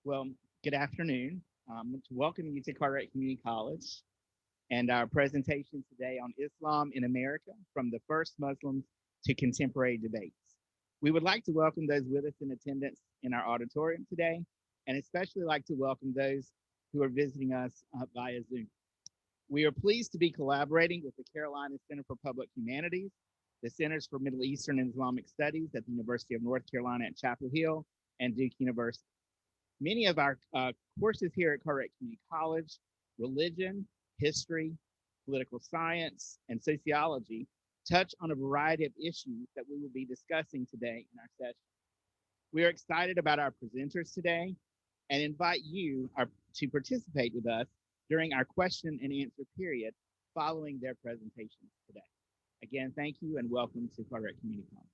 Well, good afternoon. Welcome you to Carteret Community College and our presentation today on Islam in America, from the first Muslims to contemporary debates. We would like to welcome those with us in attendance in our auditorium today, and especially like to welcome those who are visiting us via Zoom. We are pleased to be collaborating with the Carolina Center for Public Humanities, the Centers for Middle Eastern and Islamic Studies at the University of North Carolina at Chapel Hill, and Duke University. Many of our courses here at Carteret Community College, religion, history, political science, and sociology, touch on a variety of issues that we will be discussing today in our session. We are excited about our presenters today and invite you to participate with us during our question and answer period following their presentations today. Again, thank you and welcome to Carteret Community College.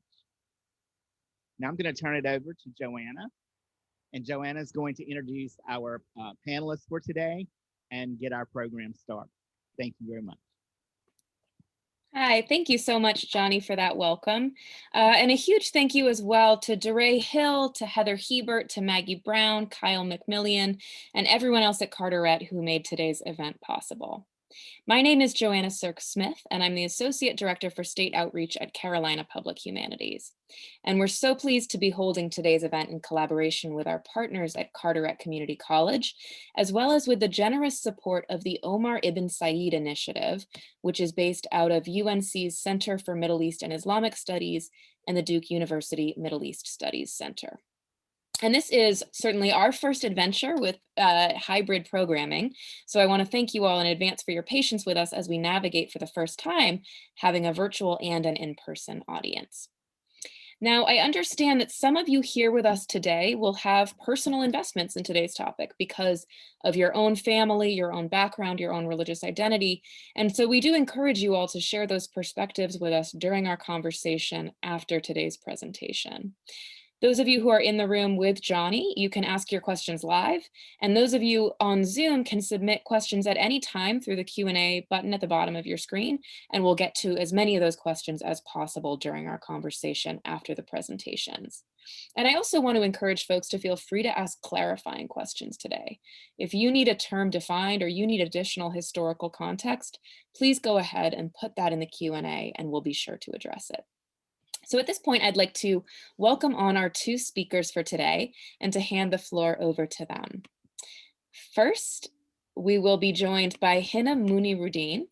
Now I'm going to turn it over to Joanna. And Joanna is going to introduce our panelists for today and get our program started. Thank you very much. Hi, thank you so much, Johnny, for that welcome. And a huge thank you as well to DeRay Hill, to Heather Hebert, to Maggie Brown, Kyle McMillian, and everyone else at Carteret who made today's event possible. My name is Joanna Sirk-Smith, and I'm the Associate Director for State Outreach at Carolina Public Humanities. And we're so pleased to be holding today's event in collaboration with our partners at Carteret Community College, as well as with the generous support of the Omar Ibn Said Initiative, which is based out of UNC's Center for Middle East and Islamic Studies and the Duke University Middle East Studies Center. And this is certainly our first adventure with hybrid programming. So I want to thank you all in advance for your patience with us as we navigate for the first time having a virtual and an in-person audience. Now, I understand that some of you here with us today will have personal investments in today's topic because of your own family, your own background, your own religious identity. And so we do encourage you all to share those perspectives with us during our conversation after today's presentation. Those of you who are in the room with Johnny, you can ask your questions live. And those of you on Zoom can submit questions at any time through the Q&A button at the bottom of your screen. And we'll get to as many of those questions as possible during our conversation after the presentations. And I also want to encourage folks to feel free to ask clarifying questions today. If you need a term defined or you need additional historical context, please go ahead and put that in the Q&A and we'll be sure to address it. So at this point, I'd like to welcome on our two speakers for today and to hand the floor over to them. First, we will be joined by Hina Muneeruddin,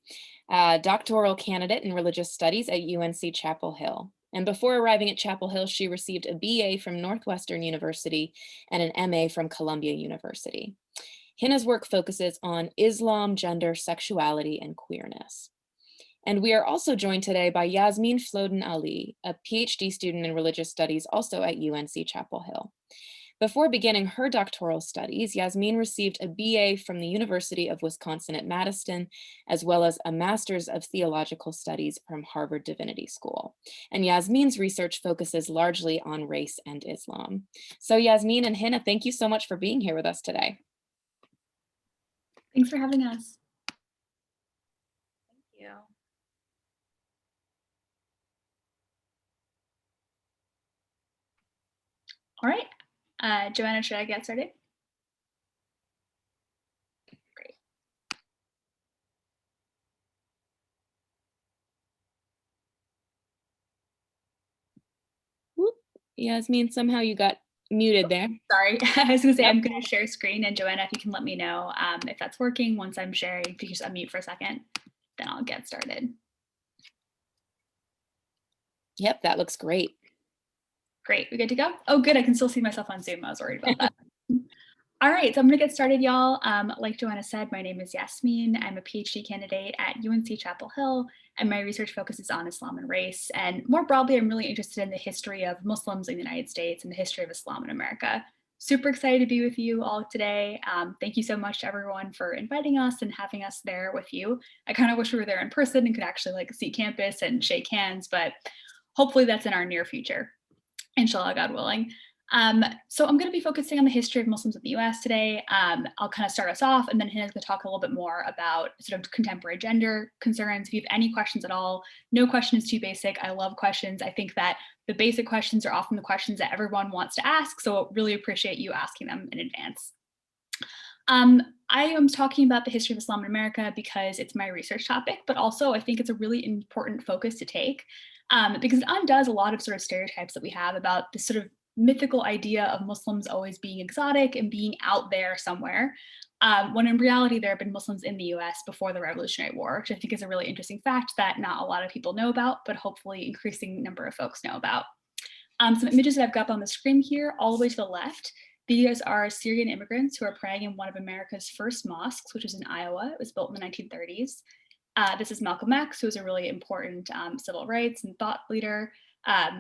doctoral candidate in religious studies at UNC Chapel Hill. And before arriving at Chapel Hill, she received a BA from Northwestern University and an MA from Columbia University. Hina's work focuses on Islam, gender, sexuality, and queerness. And we are also joined today by Yasmine Flodin-Ali, a PhD student in religious studies also at UNC Chapel Hill. Before beginning her doctoral studies, Yasmine received a BA from the University of Wisconsin at Madison, as well as a Master's of Theological Studies from Harvard Divinity School. And Yasmine's research focuses largely on race and Islam. So Yasmine and Hina, thank you so much for being here with us today. Thanks for having us. Thank you. All right, Joanna, should I get started? Great. Whoop. Yasmine, somehow you got muted there. Sorry, I was gonna say, I'm gonna share screen, and Joanna, if you can let me know if that's working once I'm sharing, if you just unmute for a second, then I'll get started. Yep, that looks great. Great, we good to go? Oh, good, I can still see myself on Zoom. I was worried about that. All right, so I'm gonna get started, y'all. Like Joanna said, my name is Yasmine. I'm a PhD candidate at UNC Chapel Hill, and my research focuses on Islam and race. And more broadly, I'm really interested in the history of Muslims in the United States and the history of Islam in America. Super excited to be with you all today. Thank you so much to everyone for inviting us and having us there with you. I kind of wish we were there in person and could actually see campus and shake hands, but hopefully that's in our near future. Inshallah, God willing. So I'm going to be focusing on the history of Muslims in the US today. I'll kind of start us off, and then Hina's going to talk a little bit more about sort of contemporary gender concerns. If you have any questions at all, no question is too basic. I love questions. I think that the basic questions are often the questions that everyone wants to ask, so really appreciate you asking them in advance. I am talking about the history of Islam in America because it's my research topic, but also I think it's a really important focus to take because it undoes a lot of sort of stereotypes that we have about this sort of mythical idea of Muslims always being exotic and being out there somewhere, when in reality there have been Muslims in the US before the Revolutionary War, which I think is a really interesting fact that not a lot of people know about, but hopefully increasing number of folks know about. Some images that I've got up on the screen here, all the way to the left. These are Syrian immigrants who are praying in one of America's first mosques, which is in Iowa. It was built in the 1930s. This is Malcolm X, who was a really important civil rights and thought leader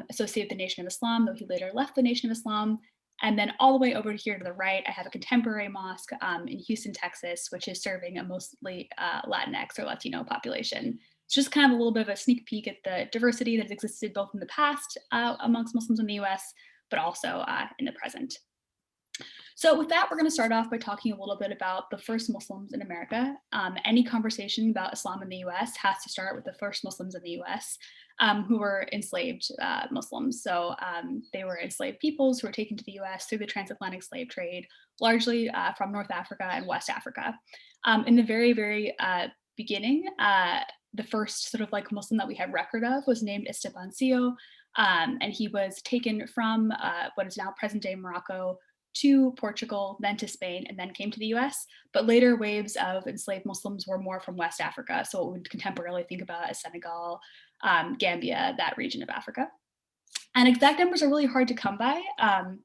associated with the Nation of Islam, though he later left the Nation of Islam. And then all the way over here to the right, I have a contemporary mosque in Houston, Texas, which is serving a mostly Latinx or Latino population. It's just kind of a little bit of a sneak peek at the diversity that has existed both in the past amongst Muslims in the US, but also in the present. So with that, we're going to start off by talking a little bit about the first Muslims in America. Any conversation about Islam in the US has to start with the first Muslims in the US who were enslaved Muslims. So they were enslaved peoples who were taken to the US through the transatlantic slave trade, largely from North Africa and West Africa. In the very, very beginning, the first sort of like Muslim that we have record of was named Estebancio, and he was taken from what is now present-day Morocco to Portugal, then to Spain, and then came to the US. But later waves of enslaved Muslims were more from West Africa. So what we would contemporarily think about as Senegal, Gambia, that region of Africa. And exact numbers are really hard to come by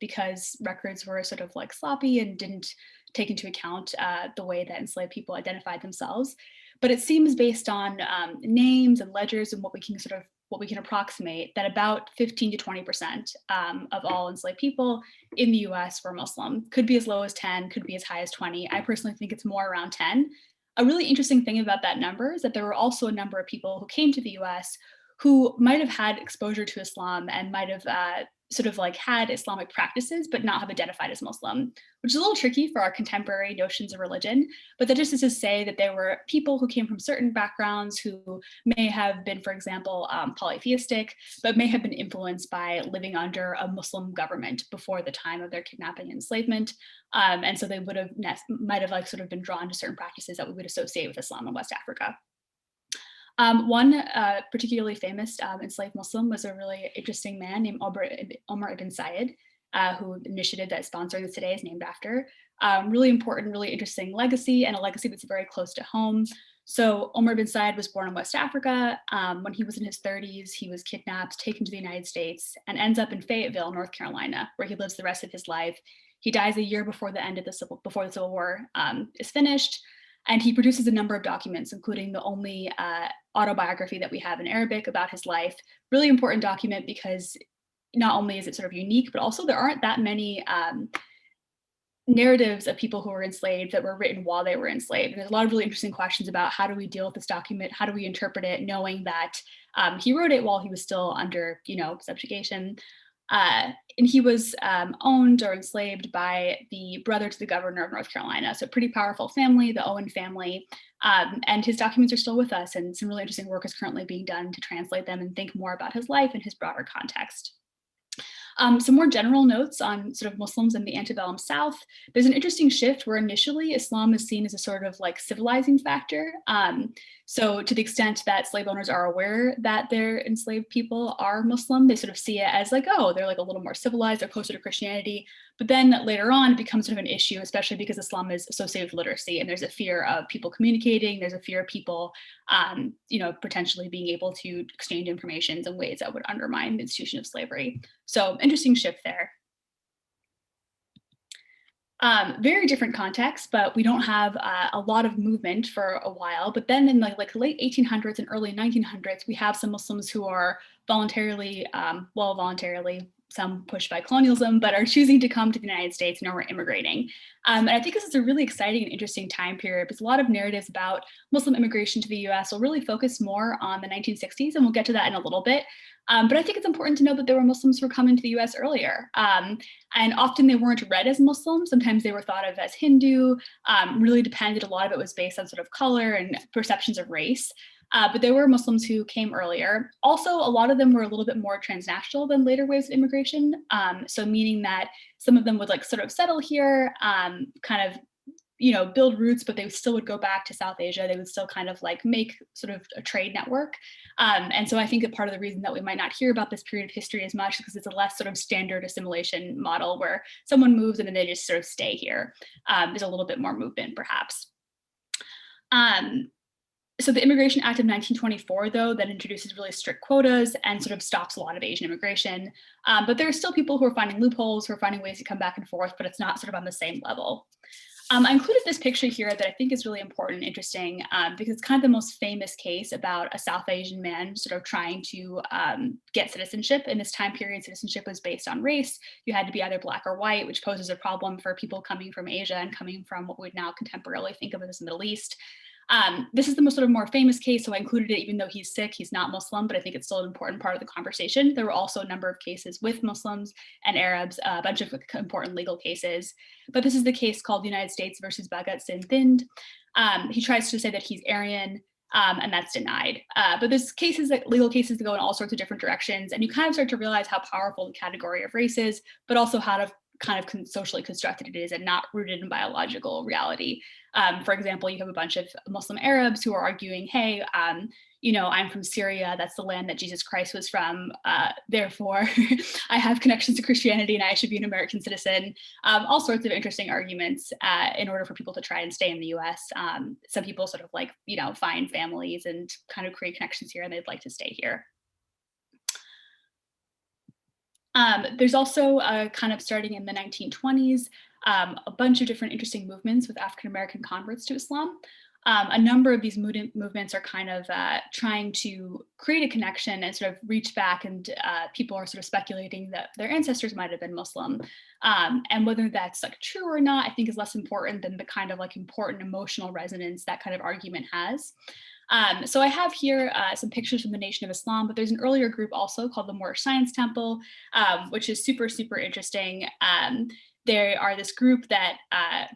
because records were sort of like sloppy and didn't take into account the way that enslaved people identified themselves. But it seems based on names and ledgers and what we can approximate that about 15 to 20% of all enslaved people in the US were Muslim. Could be as low as 10, could be as high as 20. I personally think it's more around 10. A really interesting thing about that number is that there were also a number of people who came to the US who might have had exposure to Islam and might have sort of like had Islamic practices, but not have identified as Muslim, which is a little tricky for our contemporary notions of religion. But that just is to say that there were people who came from certain backgrounds who may have been, for example, polytheistic, but may have been influenced by living under a Muslim government before the time of their kidnapping and enslavement. And so they might have like sort of been drawn to certain practices that we would associate with Islam in West Africa. One particularly famous enslaved Muslim was a really interesting man named Omar ibn Said, who initiated that sponsoring this today is named after. Really important, really interesting legacy, and a legacy that's very close to home. So Omar ibn Said was born in West Africa. When he was in his 30s, he was kidnapped, taken to the United States, and ends up in Fayetteville, North Carolina, where he lives the rest of his life. He dies a year before the end of the Civil War is finished. And he produces a number of documents, including the only autobiography that we have in Arabic about his life. Really important document because not only is it sort of unique, but also there aren't that many narratives of people who were enslaved that were written while they were enslaved. And there's a lot of really interesting questions about how do we deal with this document? How do we interpret it, knowing that he wrote it while he was still under, subjugation. And he was owned or enslaved by the brother to the governor of North Carolina. So a pretty powerful family, the Owen family. And his documents are still with us, and some really interesting work is currently being done to translate them and think more about his life and his broader context. Some more general notes on sort of Muslims in the antebellum South. There's an interesting shift where initially Islam is seen as a sort of like civilizing factor. So to the extent that slave owners are aware that their enslaved people are Muslim, they sort of see it as like, oh, they're like a little more civilized, they're closer to Christianity. But then later on it becomes sort of an issue, especially because Islam is associated with literacy, and there's a fear of people communicating, there's a fear of people, potentially being able to exchange information in ways that would undermine the institution of slavery. So interesting shift there. Very different context, but we don't have a lot of movement for a while. But then in like late 1800s and early 1900s, we have some Muslims who are voluntarily, some pushed by colonialism, but are choosing to come to the United States and are immigrating. And I think this is a really exciting and interesting time period because a lot of narratives about Muslim immigration to the US will really focus more on the 1960s, and we'll get to that in a little bit. But I think it's important to know that there were Muslims who were coming to the US earlier. And often they weren't read as Muslim. Sometimes they were thought of as Hindu, really depended. A lot of it was based on sort of color and perceptions of race. But there were Muslims who came earlier. Also, a lot of them were a little bit more transnational than later waves of immigration. So meaning that some of them would like sort of settle here, kind of, you know, build roots, but they still would go back to South Asia. They would still kind of like make sort of a trade network. And so I think that part of the reason that we might not hear about this period of history as much is because it's a less sort of standard assimilation model where someone moves and then they just sort of stay here. There's a little bit more movement perhaps. So the Immigration Act of 1924, though, that introduces really strict quotas and sort of stops a lot of Asian immigration. But there are still people who are finding loopholes, who are finding ways to come back and forth, but it's not sort of on the same level. I included this picture here that I think is really important and interesting because it's kind of the most famous case about a South Asian man sort of trying to get citizenship. In this time period, citizenship was based on race. You had to be either Black or white, which poses a problem for people coming from Asia and coming from what we would now contemporarily think of as the Middle East. This is the most sort of more famous case, so I included it even though he's Sikh, he's not Muslim, but I think it's still an important part of the conversation. There were also a number of cases with Muslims and Arabs, a bunch of important legal cases. But this is the case called United States versus Bhagat Singh Thind. He tries to say that he's Aryan, and that's denied. But there's cases, legal cases that go in all sorts of different directions, and you kind of start to realize how powerful the category of race is, but also how to kind of socially constructed it is and not rooted in biological reality. For example, you have a bunch of Muslim Arabs who are arguing, hey, you know, I'm from Syria, that's the land that Jesus Christ was from, therefore I have connections to Christianity and I should be an American citizen. All sorts of interesting arguments in order for people to try and stay in the US. Some people sort of like, you know, find families and kind of create connections here and they'd like to stay here. There's also kind of starting in the 1920s, a bunch of different interesting movements with African-American converts to Islam. A number of these movements are kind of trying to create a connection and sort of reach back, and people are sort of speculating that their ancestors might have been Muslim. And whether that's like true or not, I think is less important than the kind of like important emotional resonance that kind of argument has. So I have here some pictures from the Nation of Islam, but there's an earlier group also called the Moorish Science Temple, which is super, super interesting. They are this group that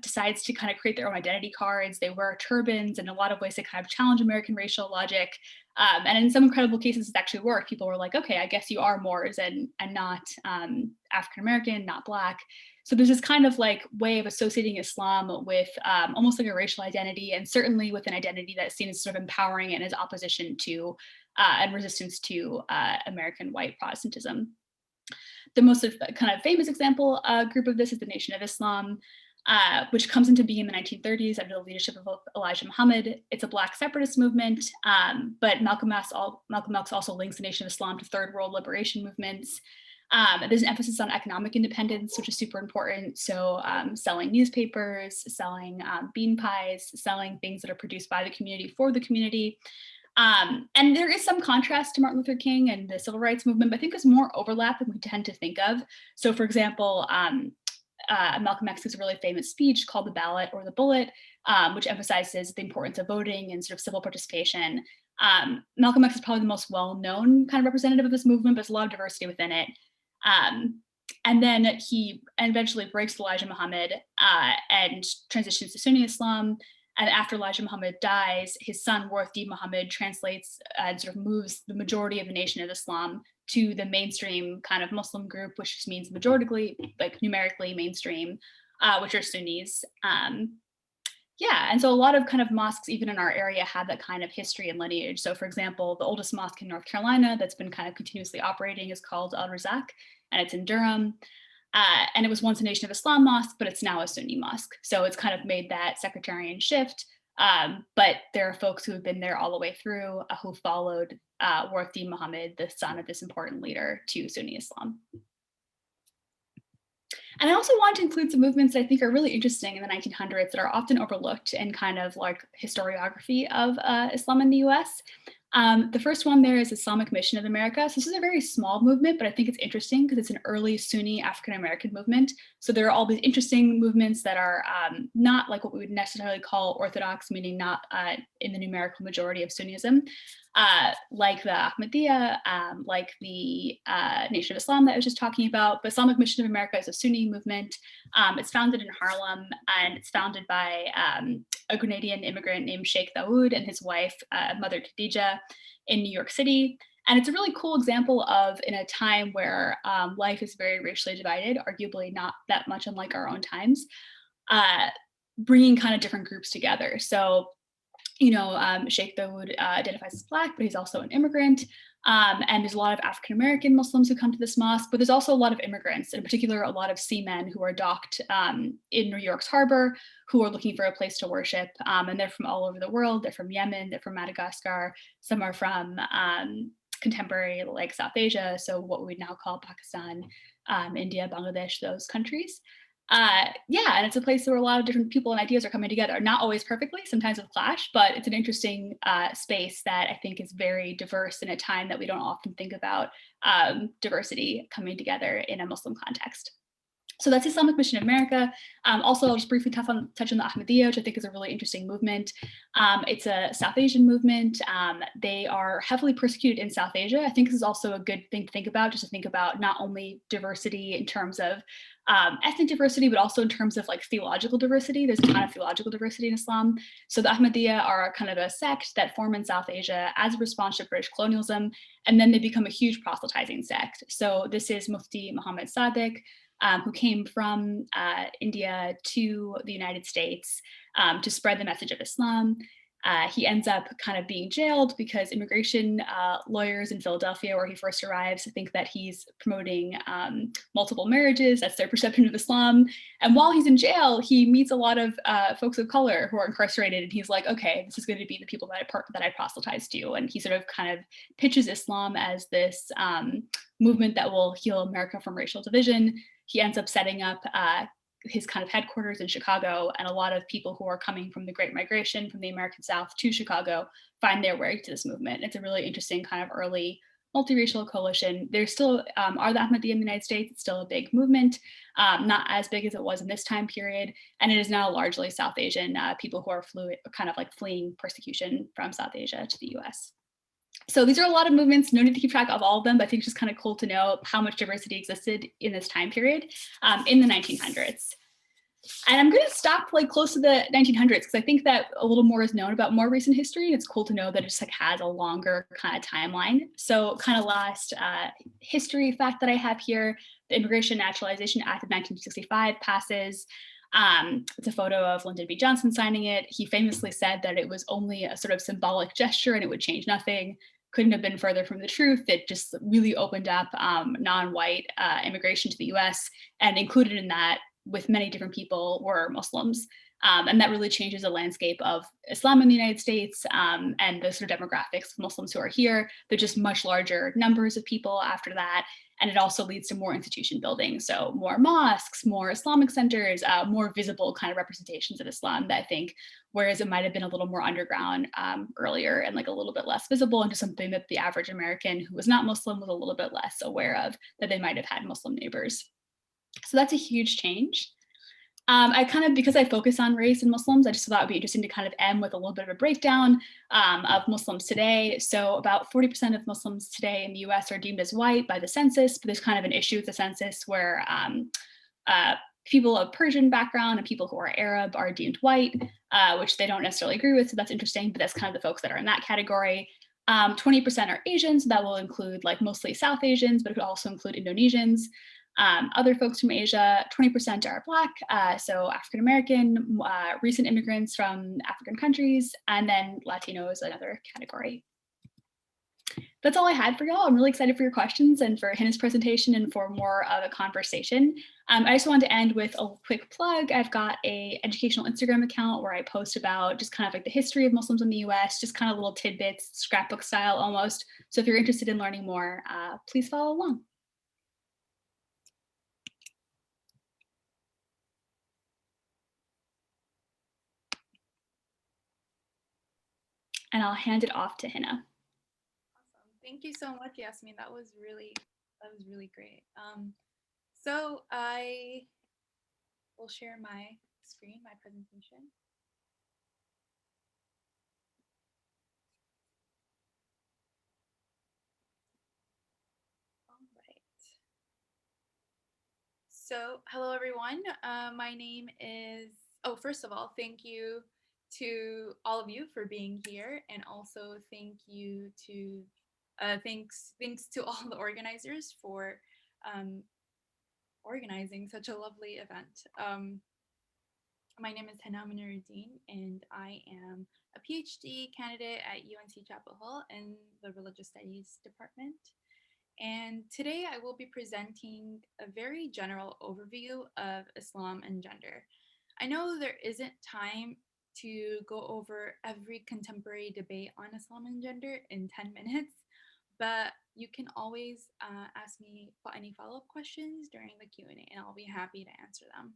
decides to kind of create their own identity cards. They wear turbans, and in a lot of ways they kind of challenge American racial logic. And in some incredible cases, it's actually worked. People were like, okay, I guess you are Moors and not African-American, not Black. So there's this kind of like way of associating Islam with almost like a racial identity, and certainly with an identity that's seen as sort of empowering and as opposition to and resistance to American white Protestantism. The most kind of famous example group of this is the Nation of Islam, which comes into being in the 1930s under the leadership of Elijah Muhammad. It's a Black separatist movement, but Malcolm X also links the Nation of Islam to third world liberation movements. There's an emphasis on economic independence, which is super important. So selling newspapers, selling bean pies, selling things that are produced by the community for the community. And there is some contrast to Martin Luther King and the civil rights movement, but I think there's more overlap than we tend to think of. So for example, Malcolm X gives a really famous speech called The Ballot or the Bullet, which emphasizes the importance of voting and sort of civil participation. Malcolm X is probably the most well-known kind of representative of this movement, but there's a lot of diversity within it. And then he eventually breaks with Elijah Muhammad and transitions to Sunni Islam. And after Elijah Muhammad dies, his son, Warith Muhammad, translates and sort of moves the majority of the Nation of Islam to the mainstream kind of Muslim group, which just means majoritarily, like numerically mainstream, which are Sunnis. Yeah, and so a lot of kind of mosques, even in our area, have that kind of history and lineage. So for example, the oldest mosque in North Carolina that's been kind of continuously operating is called Al-Razak, and it's in Durham. And it was once a Nation of Islam mosque, but it's now a Sunni mosque. So it's kind of made that sectarian shift. But there are folks who have been there all the way through who followed Warith Muhammad, the son of this important leader, to Sunni Islam. And I also want to include some movements that I think are really interesting in the 1900s that are often overlooked in kind of like historiography of Islam in the US. The first one there is Islamic Mission of America. So this is a very small movement, but I think it's interesting because it's an early Sunni African-American movement. So there are all these interesting movements that are not like what we would necessarily call orthodox, meaning not in the numerical majority of Sunnism. like the Ahmadiyya, like the Nation of Islam that I was just talking about. But Islamic Mission of America is a Sunni movement. It's founded in Harlem, and it's founded by a Grenadian immigrant named Sheikh Dawood and his wife, Mother Khadija, in New York City. And it's a really cool example of, in a time where life is very racially divided, arguably not that much unlike our own times, bringing kind of different groups together. So, you know, Sheikh Dawood identifies as Black, but he's also an immigrant. And there's a lot of African-American Muslims who come to this mosque, but there's also a lot of immigrants, in particular, a lot of seamen who are docked in New York's harbor, who are looking for a place to worship. And they're from all over the world. They're from Yemen, they're from Madagascar. Some are from contemporary, like South Asia, so what we would now call Pakistan, India, Bangladesh, those countries. Yeah, and it's a place where a lot of different people and ideas are coming together, not always perfectly, sometimes with clash, but it's an interesting space that I think is very diverse in a time that we don't often think about diversity coming together in a Muslim context. So that's Islamic Mission of America. Also, I'll just briefly touch on the Ahmadiyya, which I think is a really interesting movement. It's a South Asian movement. They are heavily persecuted in South Asia. I think this is also a good thing to think about, just to think about not only diversity in terms of ethnic diversity, but also in terms of like theological diversity. There's a ton of theological diversity in Islam. So the Ahmadiyya are kind of a sect that form in South Asia as a response to British colonialism, and then they become a huge proselytizing sect. So this is Mufti Muhammad Sadiq, who came from India to the United States to spread the message of Islam. He ends up kind of being jailed because immigration lawyers in Philadelphia, where he first arrives, think that he's promoting multiple marriages. That's their perception of Islam. And while he's in jail, he meets a lot of folks of color who are incarcerated, and he's like, okay, this is going to be the people that I proselytize to. And he sort of kind of pitches Islam as this movement that will heal America from racial division. He ends up setting up his kind of headquarters in Chicago, and a lot of people who are coming from the Great Migration from the American South to Chicago find their way to this movement. It's a really interesting kind of early multiracial coalition. There still are the Ahmadiyya in the United States. It's still a big movement, not as big as it was in this time period, and it is now largely South Asian people who are kind of like fleeing persecution from South Asia to the US. So these are a lot of movements, no need to keep track of all of them, but I think it's just kind of cool to know how much diversity existed in this time period in the 1900s. And I'm going to stop like close to the 1900s because I think that a little more is known about more recent history. It's cool to know that it just like has a longer kind of timeline. So kind of last history fact that I have here, the Immigration Naturalization Act of 1965 passes. It's a photo of Lyndon B. Johnson signing it. He famously said that it was only a sort of symbolic gesture and it would change nothing. Couldn't have been further from the truth. It just really opened up non-white immigration to the US, and included in that with many different people were Muslims. And that really changes the landscape of Islam in the United States and the sort of demographics of Muslims who are here. They're just much larger numbers of people after that. And it also leads to more institution building. So more mosques, more Islamic centers, more visible kind of representations of Islam that I think, whereas it might have been a little more underground earlier and like a little bit less visible into something that the average American who was not Muslim was a little bit less aware of, that they might have had Muslim neighbors. So that's a huge change. I kind of, because I focus on race and Muslims, I just thought it would be interesting to kind of end with a little bit of a breakdown of Muslims today. So about 40% of Muslims today in the US are deemed as white by the census, but there's kind of an issue with the census where people of Persian background and people who are Arab are deemed white, which they don't necessarily agree with. So that's interesting, but that's kind of the folks that are in that category. 20% are Asians, so that will include like mostly South Asians, but it could also include Indonesians. Other folks from Asia, 20% are Black, so African-American, recent immigrants from African countries, and then Latino is another category. That's all I had for y'all. I'm really excited for your questions and for Hina's presentation and for more of a conversation. I just wanted to end with a quick plug. I've got an educational Instagram account where I post about just kind of like the history of Muslims in the US, just kind of little tidbits, scrapbook style almost. So if you're interested in learning more, please follow along. And I'll hand it off to Hina. Awesome. Thank you so much, Yasmine. That was really great. So I will share my screen, my presentation. So, hello everyone. My name is, first of all, thank you to all of you for being here, and also thanks to all the organizers for um, organizing such a lovely event. My name is Hina Muneeruddin, and I am a PhD candidate at UNC Chapel Hill in the Religious Studies department. And today I will be presenting a very general overview of Islam and gender. I know there isn't time to go over every contemporary debate on Islam and gender in 10 minutes, but you can always ask me any follow-up questions during the Q&A, and I'll be happy to answer them.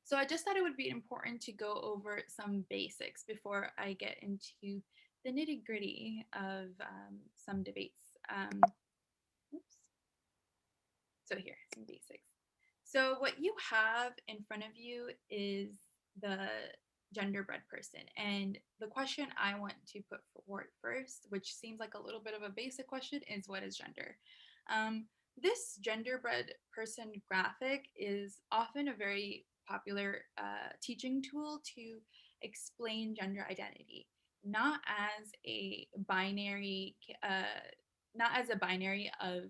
So I just thought it would be important to go over some basics before I get into the nitty-gritty of some debates. Oops. So here, some basics. So what you have in front of you is the genderbread person. And the question I want to put forward first, which seems like a little bit of a basic question, is what is gender? This genderbread person graphic is often a very popular teaching tool to explain gender identity, not as a binary, of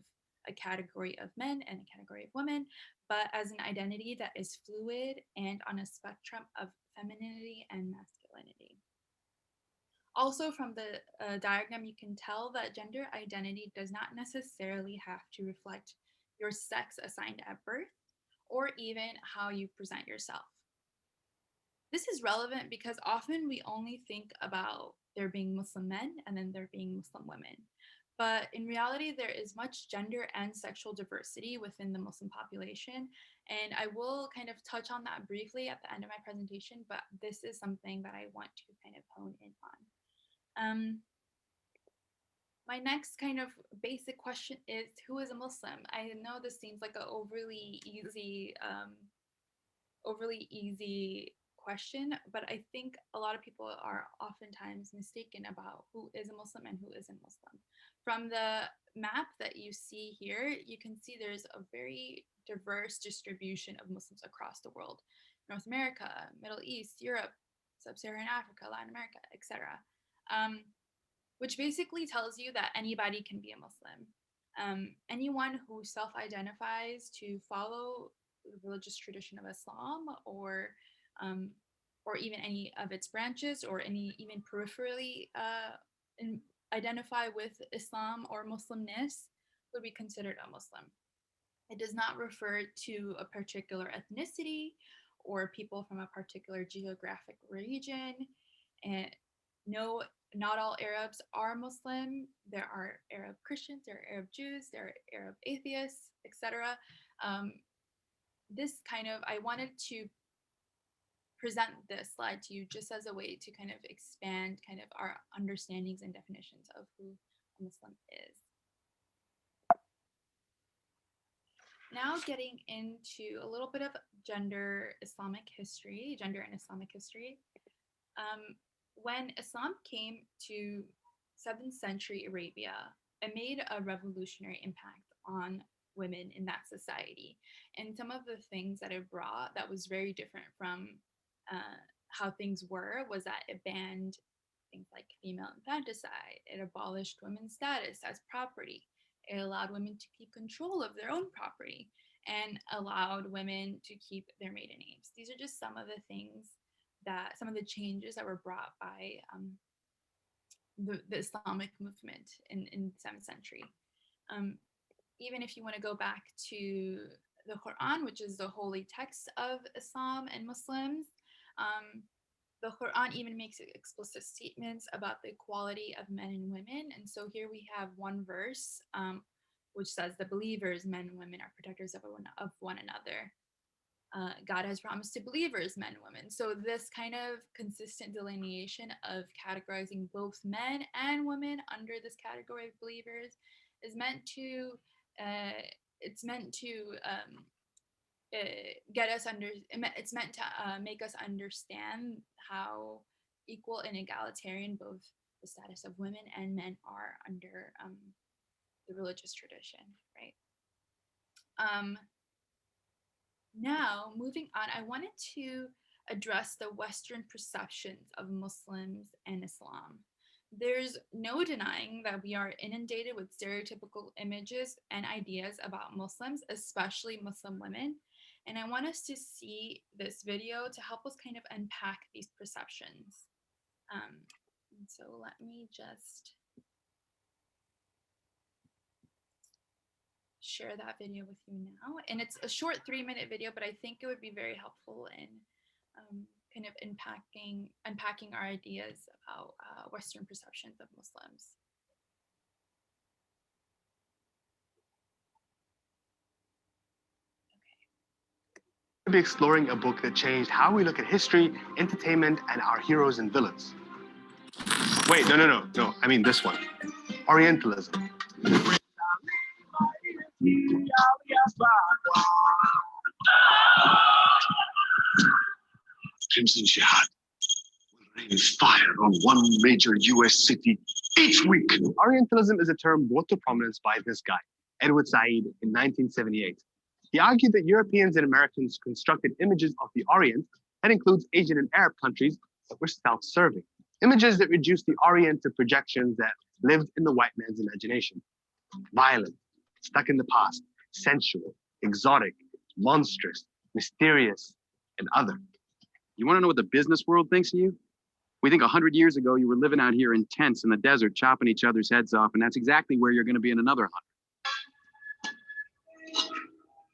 a category of men and a category of women, but as an identity that is fluid and on a spectrum of femininity and masculinity. Also, from the diagram, you can tell that gender identity does not necessarily have to reflect your sex assigned at birth or even how you present yourself. This is relevant because often we only think about there being Muslim men and then there being Muslim women. But in reality, there is much gender and sexual diversity within the Muslim population. And I will kind of touch on that briefly at the end of my presentation, but this is something that I want to kind of hone in on. My next kind of basic question is, who is a Muslim? I know this seems like an overly easy question, but I think a lot of people are oftentimes mistaken about who is a Muslim and who isn't Muslim. From the map that you see here, you can see there's a very diverse distribution of Muslims across the world: North America, Middle East, Europe, Sub-Saharan Africa, Latin America, etc. Which basically tells you that anybody can be a Muslim. Anyone who self-identifies to follow the religious tradition of Islam, or even any of its branches, or any even peripherally identify with Islam or Muslimness, would be considered a Muslim. It does not refer to a particular ethnicity or people from a particular geographic region. And no, not all Arabs are Muslim. There are Arab Christians, there are Arab Jews, there are Arab atheists, etc. I wanted to present this slide to you just as a way to kind of expand kind of our understandings and definitions of who a Muslim is. Now getting into a little bit of gender and Islamic history. When Islam came to 7th century Arabia, it made a revolutionary impact on women in that society. And some of the things that it brought that was very different from how things were was that it banned things like female infanticide. It abolished women's status as property. It allowed women to keep control of their own property and allowed women to keep their maiden names. These are just some of the changes that were brought by the Islamic movement in the 7th century. Even if you want to go back to the Quran, which is the holy text of Islam and Muslims, the Quran even makes explicit statements about the equality of men and women. And so here we have one verse which says the believers, men and women, are protectors of one another. God has promised to believers, men and women. So this kind of consistent delineation of categorizing both men and women under this category of believers is meant to make us understand how equal and egalitarian both the status of women and men are under the religious tradition, right? Now, moving on, I wanted to address the Western perceptions of Muslims and Islam. There's no denying that we are inundated with stereotypical images and ideas about Muslims, especially Muslim women. And I want us to see this video to help us kind of unpack these perceptions. So let me just share that video with you now. And it's a short 3-minute video, but I think it would be very helpful in kind of unpacking our ideas about Western perceptions of Muslims. We'll be exploring a book that changed how we look at history, entertainment, and our heroes and villains. Wait, no. I mean this one. Orientalism. Crimson Jihad will rain fire on one major US city each week. Orientalism is a term brought to prominence by this guy, Edward Said, in 1978. He argued that Europeans and Americans constructed images of the Orient, that includes Asian and Arab countries, that were self-serving. Images that reduced the Orient to projections that lived in the white man's imagination. Violent, stuck in the past, sensual, exotic, monstrous, mysterious, and other. You want to know what the business world thinks of you? We think 100 years ago you were living out here in tents in the desert, chopping each other's heads off, and that's exactly where you're going to be in another 100.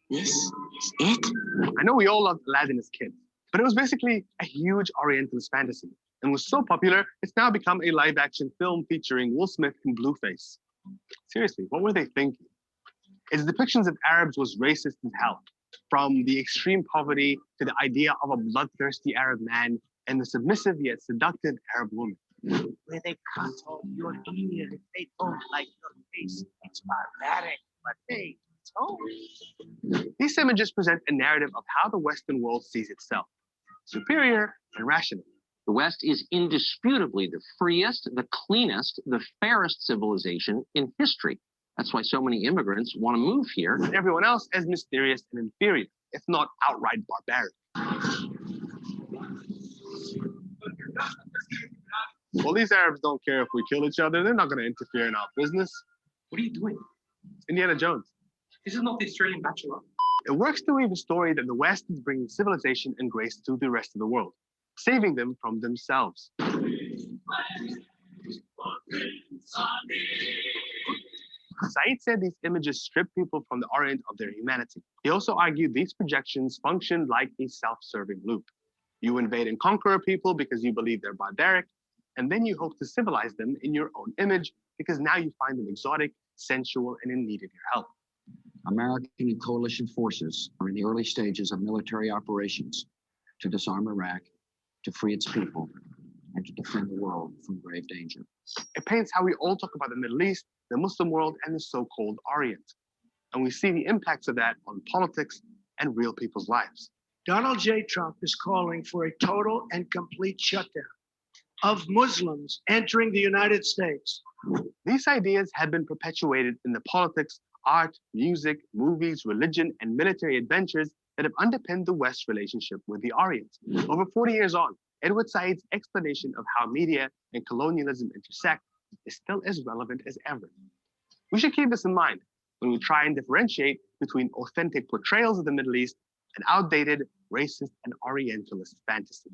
This is it? I know we all loved Aladdin as kids, but it was basically a huge Orientalist fantasy and was so popular, it's now become a live-action film featuring Will Smith and Blueface. Seriously, what were they thinking? Its depictions of Arabs was racist as hell, from the extreme poverty to the idea of a bloodthirsty Arab man and the submissive yet seductive Arab woman. Where they cut off your ear if they don't like your face. It's barbaric, but they don't. These images present a narrative of how the Western world sees itself, superior and rational. The West is indisputably the freest, the cleanest, the fairest civilization in history. That's why so many immigrants want to move here. And everyone else as mysterious and inferior, if not outright barbaric. Well, these Arabs don't care if we kill each other. They're not going to interfere in our business. What are you doing? Indiana Jones. This is not the Australian Bachelor. It works to weave a story that the West is bringing civilization and grace to the rest of the world, saving them from themselves. Said said these images strip people from the Orient of their humanity. He also argued these projections function like a self-serving loop. You invade and conquer a people because you believe they're barbaric, and then you hope to civilize them in your own image because now you find them exotic, sensual, and in need of your help. American and coalition forces are in the early stages of military operations to disarm Iraq, to free its people, and to defend the world from grave danger. It paints how we all talk about the Middle East, the Muslim world, and the so-called Orient. And we see the impacts of that on politics and real people's lives. Donald J. Trump is calling for a total and complete shutdown of Muslims entering the United States. These ideas have been perpetuated in the politics, art, music, movies, religion, and military adventures that have underpinned the West's relationship with the Orient. Over 40 years on, Edward Said's explanation of how media and colonialism intersect is still as relevant as ever. We should keep this in mind when we try and differentiate between authentic portrayals of the Middle East and outdated, racist, and Orientalist fantasies.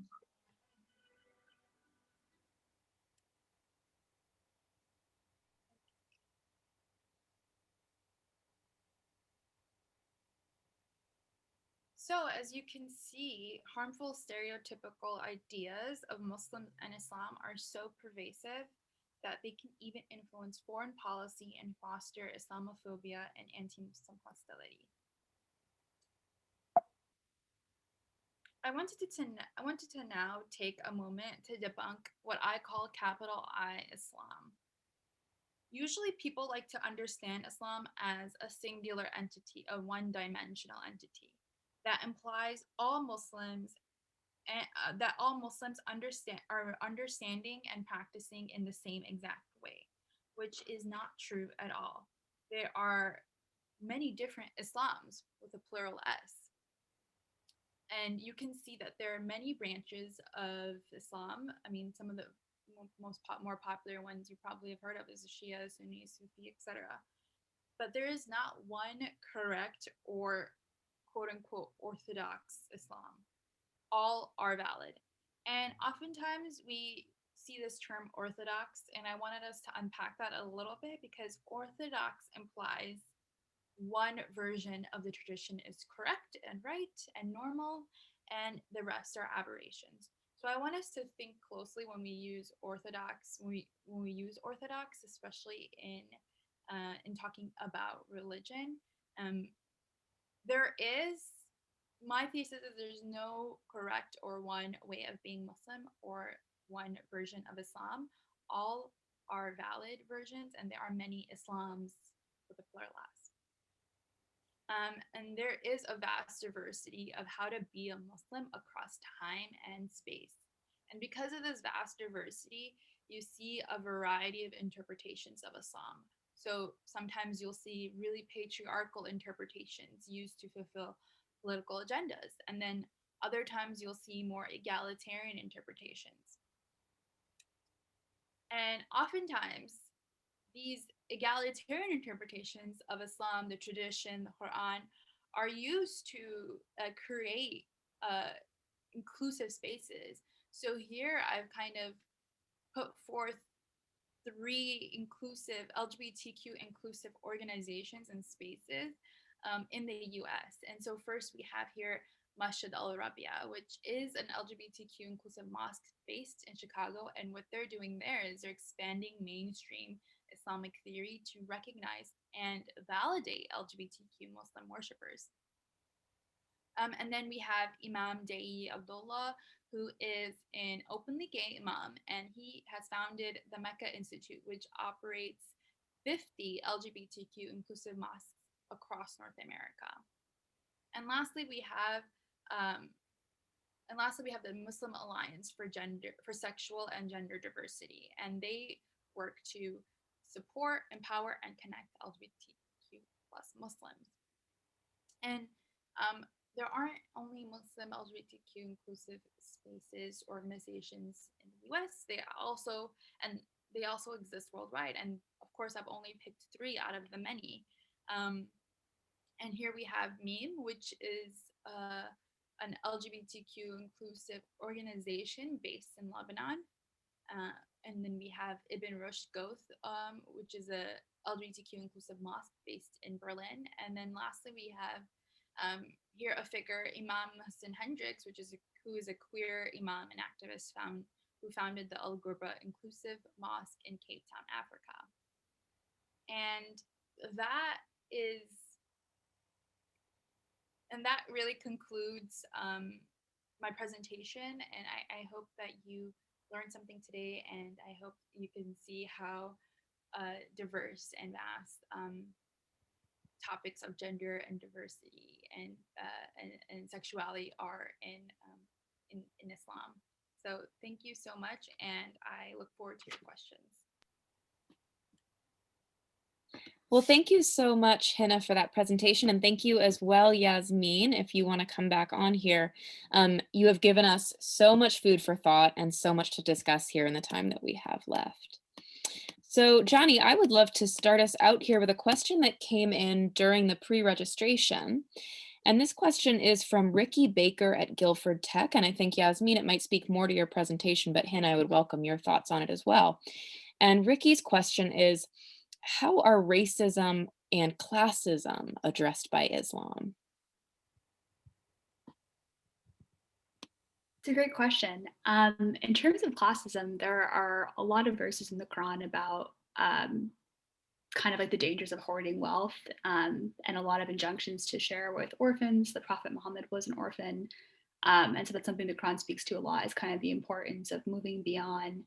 So as you can see, harmful stereotypical ideas of Muslims and Islam are so pervasive that they can even influence foreign policy and foster Islamophobia and anti-Muslim hostility. I wanted to now take a moment to debunk what I call capital I Islam. Usually people like to understand Islam as a singular entity, a one-dimensional entity. That implies all Muslims and that all Muslims are understanding and practicing in the same exact way, which is not true at all. There are many different Islams with a plural S. And you can see that there are many branches of Islam. I mean, some of the more popular ones you probably have heard of is the Shia, Sunni, Sufi, etc. But there is not one correct or quote unquote orthodox Islam. All are valid. And oftentimes we see this term orthodox, and I wanted us to unpack that a little bit, because orthodox implies one version of the tradition is correct and right and normal, and the rest are aberrations. So I want us to think closely when we use orthodox, when we use orthodox, especially in talking about religion. My thesis is there's no correct or one way of being Muslim or one version of Islam. All are valid versions, and there are many Islams with a plural S. And there is a vast diversity of how to be a Muslim across time and space. And because of this vast diversity, you see a variety of interpretations of Islam. So sometimes you'll see really patriarchal interpretations used to fulfill political agendas. And then other times you'll see more egalitarian interpretations. And oftentimes, these egalitarian interpretations of Islam, the tradition, the Quran, are used to create inclusive spaces. So here I've kind of put forth 3 inclusive, LGBTQ inclusive organizations and spaces in the US. And so first we have here Masjid al-Rabia, which is an LGBTQ inclusive mosque based in Chicago. And what they're doing there is they're expanding mainstream Islamic theory to recognize and validate LGBTQ Muslim worshippers. And then we have Imam Dei Abdullah, who is an openly gay imam, and he has founded the Mecca Institute, which operates 50 LGBTQ inclusive mosques across North America. And lastly, we have the Muslim Alliance for Sexual and Gender Diversity, and they work to support, empower, and connect LGBTQ plus Muslims. And there aren't only Muslim LGBTQ inclusive spaces, organizations in the US, they also exist worldwide. And of course, I've only picked 3 out of the many. And here we have MEME, which is an LGBTQ inclusive organization based in Lebanon. And then we have Ibn Rushd Goth, which is a LGBTQ inclusive mosque based in Berlin. And then lastly, we have here a figure, Imam Hassan Hendricks, who is a queer imam and activist who founded the Al Ghurba Inclusive Mosque in Cape Town, Africa. And that really concludes my presentation. And I hope that you learned something today, and I hope you can see how diverse and vast topics of gender and diversity and sexuality are in Islam. So thank you so much, and I look forward to your questions. Well, thank you so much, Hina, for that presentation. And thank you as well, Yasmine, if you want to come back on here. You have given us so much food for thought and so much to discuss here in the time that we have left. So, Johnny, I would love to start us out here with a question that came in during the pre-registration. And this question is from Ricky Baker at Guilford Tech. And I think, Yasmine, it might speak more to your presentation, but Hina, I would welcome your thoughts on it as well. And Ricky's question is, how are racism and classism addressed by Islam? It's a great question. In terms of classism, there are a lot of verses in the Quran about kind of like the dangers of hoarding wealth, and a lot of injunctions to share with orphans. The Prophet Muhammad was an orphan. And so that's something the Quran speaks to a lot, is kind of the importance of moving beyond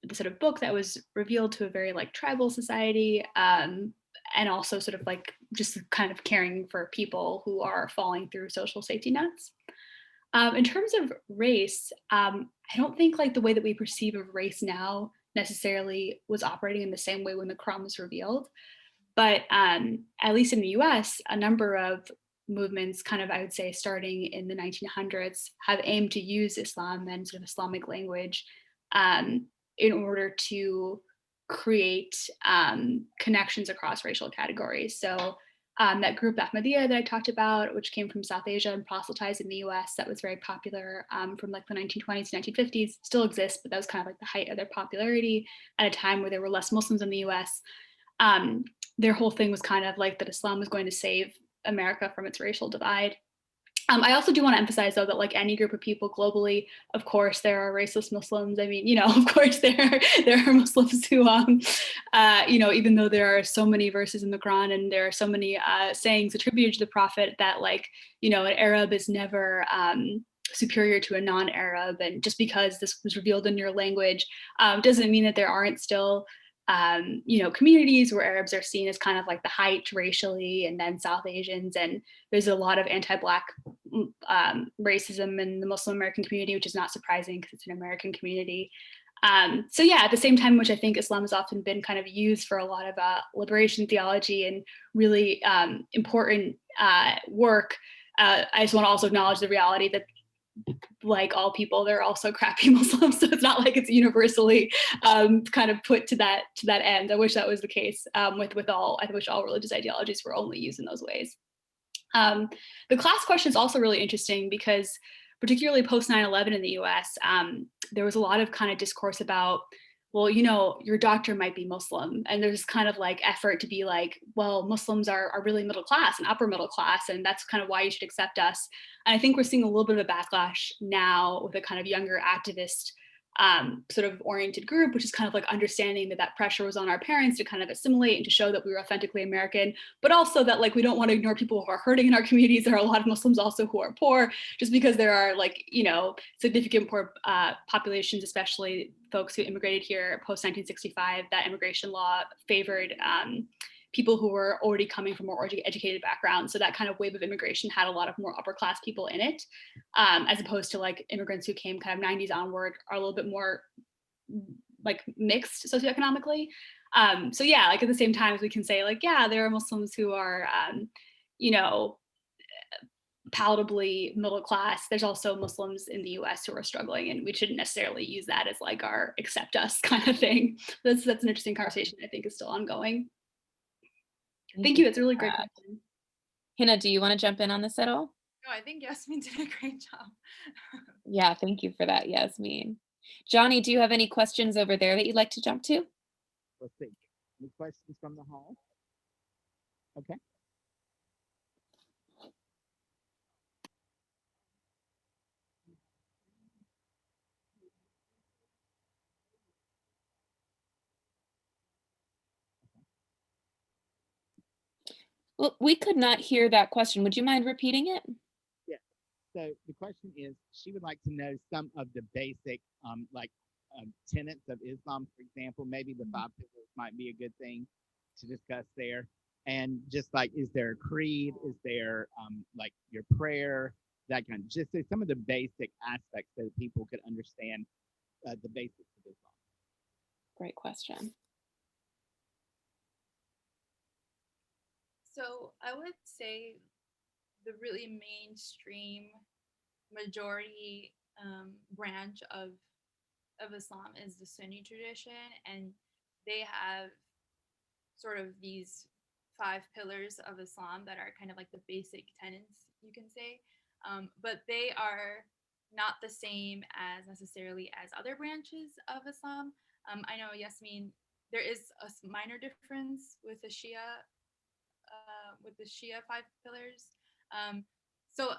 the sort of book that was revealed to a very like tribal society, and also sort of like just kind of caring for people who are falling through social safety nets. In terms of race, I don't think like the way that we perceive of race now necessarily was operating in the same way when the Quran was revealed. But at least in the US, a number of movements kind of, I would say, starting in the 1900s, have aimed to use Islam and sort of Islamic language in order to create connections across racial categories. So that group Ahmadiyya that I talked about, which came from South Asia and proselytized in the US, that was very popular from like the 1920s to 1950s, still exists, but that was kind of like the height of their popularity at a time where there were less Muslims in the US. Their whole thing was kind of like that Islam was going to save America from its racial divide. I also do want to emphasize, though, that like any group of people globally, of course, there are racist Muslims. I mean, of course, there are Muslims who, even though there are so many verses in the Quran and there are so many sayings attributed to the Prophet that, like, an Arab is never superior to a non-Arab, and just because this was revealed in your language doesn't mean that there aren't still communities where Arabs are seen as kind of like the height racially, and then South Asians, and there's a lot of anti-Black racism in the Muslim American community, which is not surprising because it's an American community. So yeah, at the same time, which I think Islam has often been kind of used for a lot of liberation theology and really important work, I just want to also acknowledge the reality that, like all people, they're also crappy Muslims. So it's not like it's universally kind of put to that end. I wish that was the case with all. I wish all religious ideologies were only used in those ways. The class question is also really interesting because, particularly post 9/11 in the US, there was a lot of kind of discourse about, well, your doctor might be Muslim, and there's kind of like effort to be like, well, Muslims are really middle class and upper middle class, and that's kind of why you should accept us. And I think we're seeing a little bit of a backlash now with a kind of younger activist sort of oriented group, which is kind of like understanding that pressure was on our parents to kind of assimilate and to show that we were authentically American, but also that like we don't want to ignore people who are hurting in our communities. There are a lot of Muslims also who are poor, just because there are like, significant poor populations, especially folks who immigrated here post 1965. That immigration law favored people who were already coming from more educated backgrounds. So that kind of wave of immigration had a lot of more upper class people in it, as opposed to like immigrants who came kind of 90s onward are a little bit more like mixed socioeconomically. So yeah, like at the same time as we can say like, yeah, there are Muslims who are, palatably middle class, there's also Muslims in the US who are struggling, and we shouldn't necessarily use that as like our accept us kind of thing. That's an interesting conversation I think is still ongoing. Thank you. It's a really great question. Hina, do you want to jump in on this at all? No, I think Yasmine did a great job. Yeah, thank you for that, Yasmine. Johnny, do you have any questions over there that you'd like to jump to? Let's see. Any questions from the hall? Okay. Well, we could not hear that question. Would you mind repeating it? Yeah. So the question is, she would like to know some of the basic, tenets of Islam, for example. Maybe the 5 pillars might be a good thing to discuss there. And just like, is there a creed? Is there like your prayer? That kind of, just some of the basic aspects so that people could understand the basics of Islam. Great question. So I would say the really mainstream majority branch of Islam is the Sunni tradition, and they have sort of these 5 pillars of Islam that are kind of like the basic tenets, you can say, but they are not the same as necessarily as other branches of Islam. I know, Yasmine, there is a minor difference with the Shia 5 pillars. So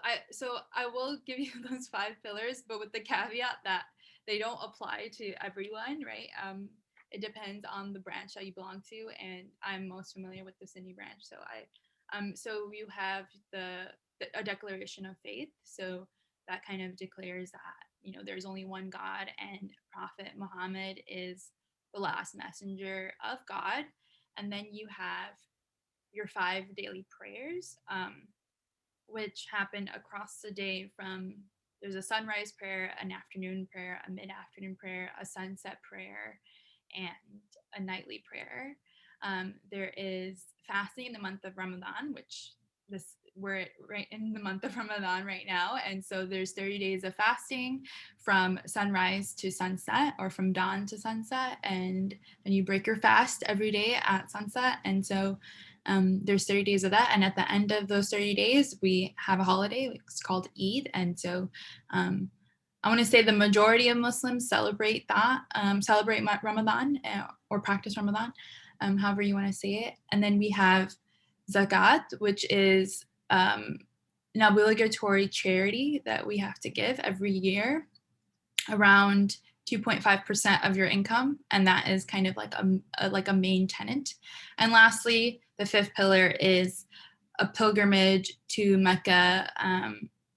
I will give you those 5 pillars, but with the caveat that they don't apply to everyone, right? It depends on the branch that you belong to, and I'm most familiar with the Sunni branch. So so you have a declaration of faith. So that kind of declares that there's only one God, and Prophet Muhammad is the last messenger of God. And then you have your 5 daily prayers, which happen across the day. There's a sunrise prayer, an afternoon prayer, a mid-afternoon prayer, a sunset prayer, and a nightly prayer. There is fasting in the month of Ramadan, which we're right in the month of Ramadan right now. And so there's 30 days of fasting from sunrise to sunset, or from dawn to sunset. And then you break your fast every day at sunset. And so there's 30 days of that. And at the end of those 30 days, we have a holiday. It's called Eid. And so I want to say the majority of Muslims celebrate that, celebrate Ramadan or practice Ramadan, however you want to say it. And then we have Zakat, which is an obligatory charity that we have to give every year, around 2.5% of your income, and that is kind of like a main tenet. And lastly, the fifth pillar is a pilgrimage to Mecca,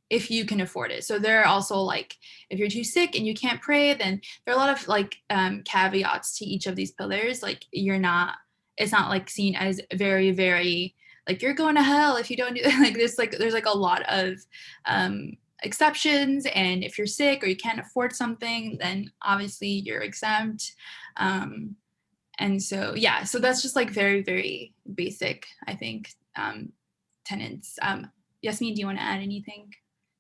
if you can afford it. So there are also, like, if you're too sick and you can't pray, then there are a lot of like caveats to each of these pillars. Like it's not like seen as very, very like you're going to hell if you don't do like this. Like there's like a lot of exceptions, and if you're sick or you can't afford something, then obviously you're exempt. And so yeah, so that's just like very, very basic, I think, tenets. Yasmine, do you want to add anything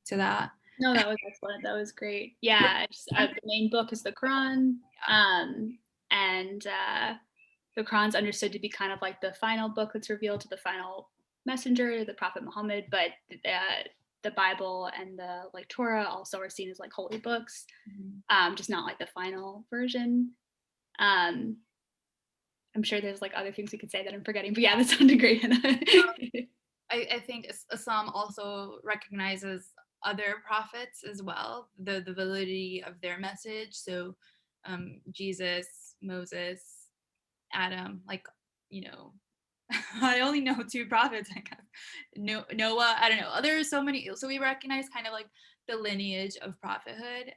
to that? No, that was excellent. That was great. Yeah, the main book is the Quran, and the Quran's understood to be kind of like the final book that's revealed to the final messenger, the Prophet Muhammad, but the Bible and the like Torah also are seen as like holy books, just not like the final version. I'm sure there's like other things we could say that I'm forgetting, but yeah, that sounded great. I think Islam also recognizes other prophets as well, the validity of their message. So Jesus, Moses, Adam, like, you know, I only know 2 prophets, I guess. Noah, I don't know. There are so many. So we recognize kind of like the lineage of prophethood.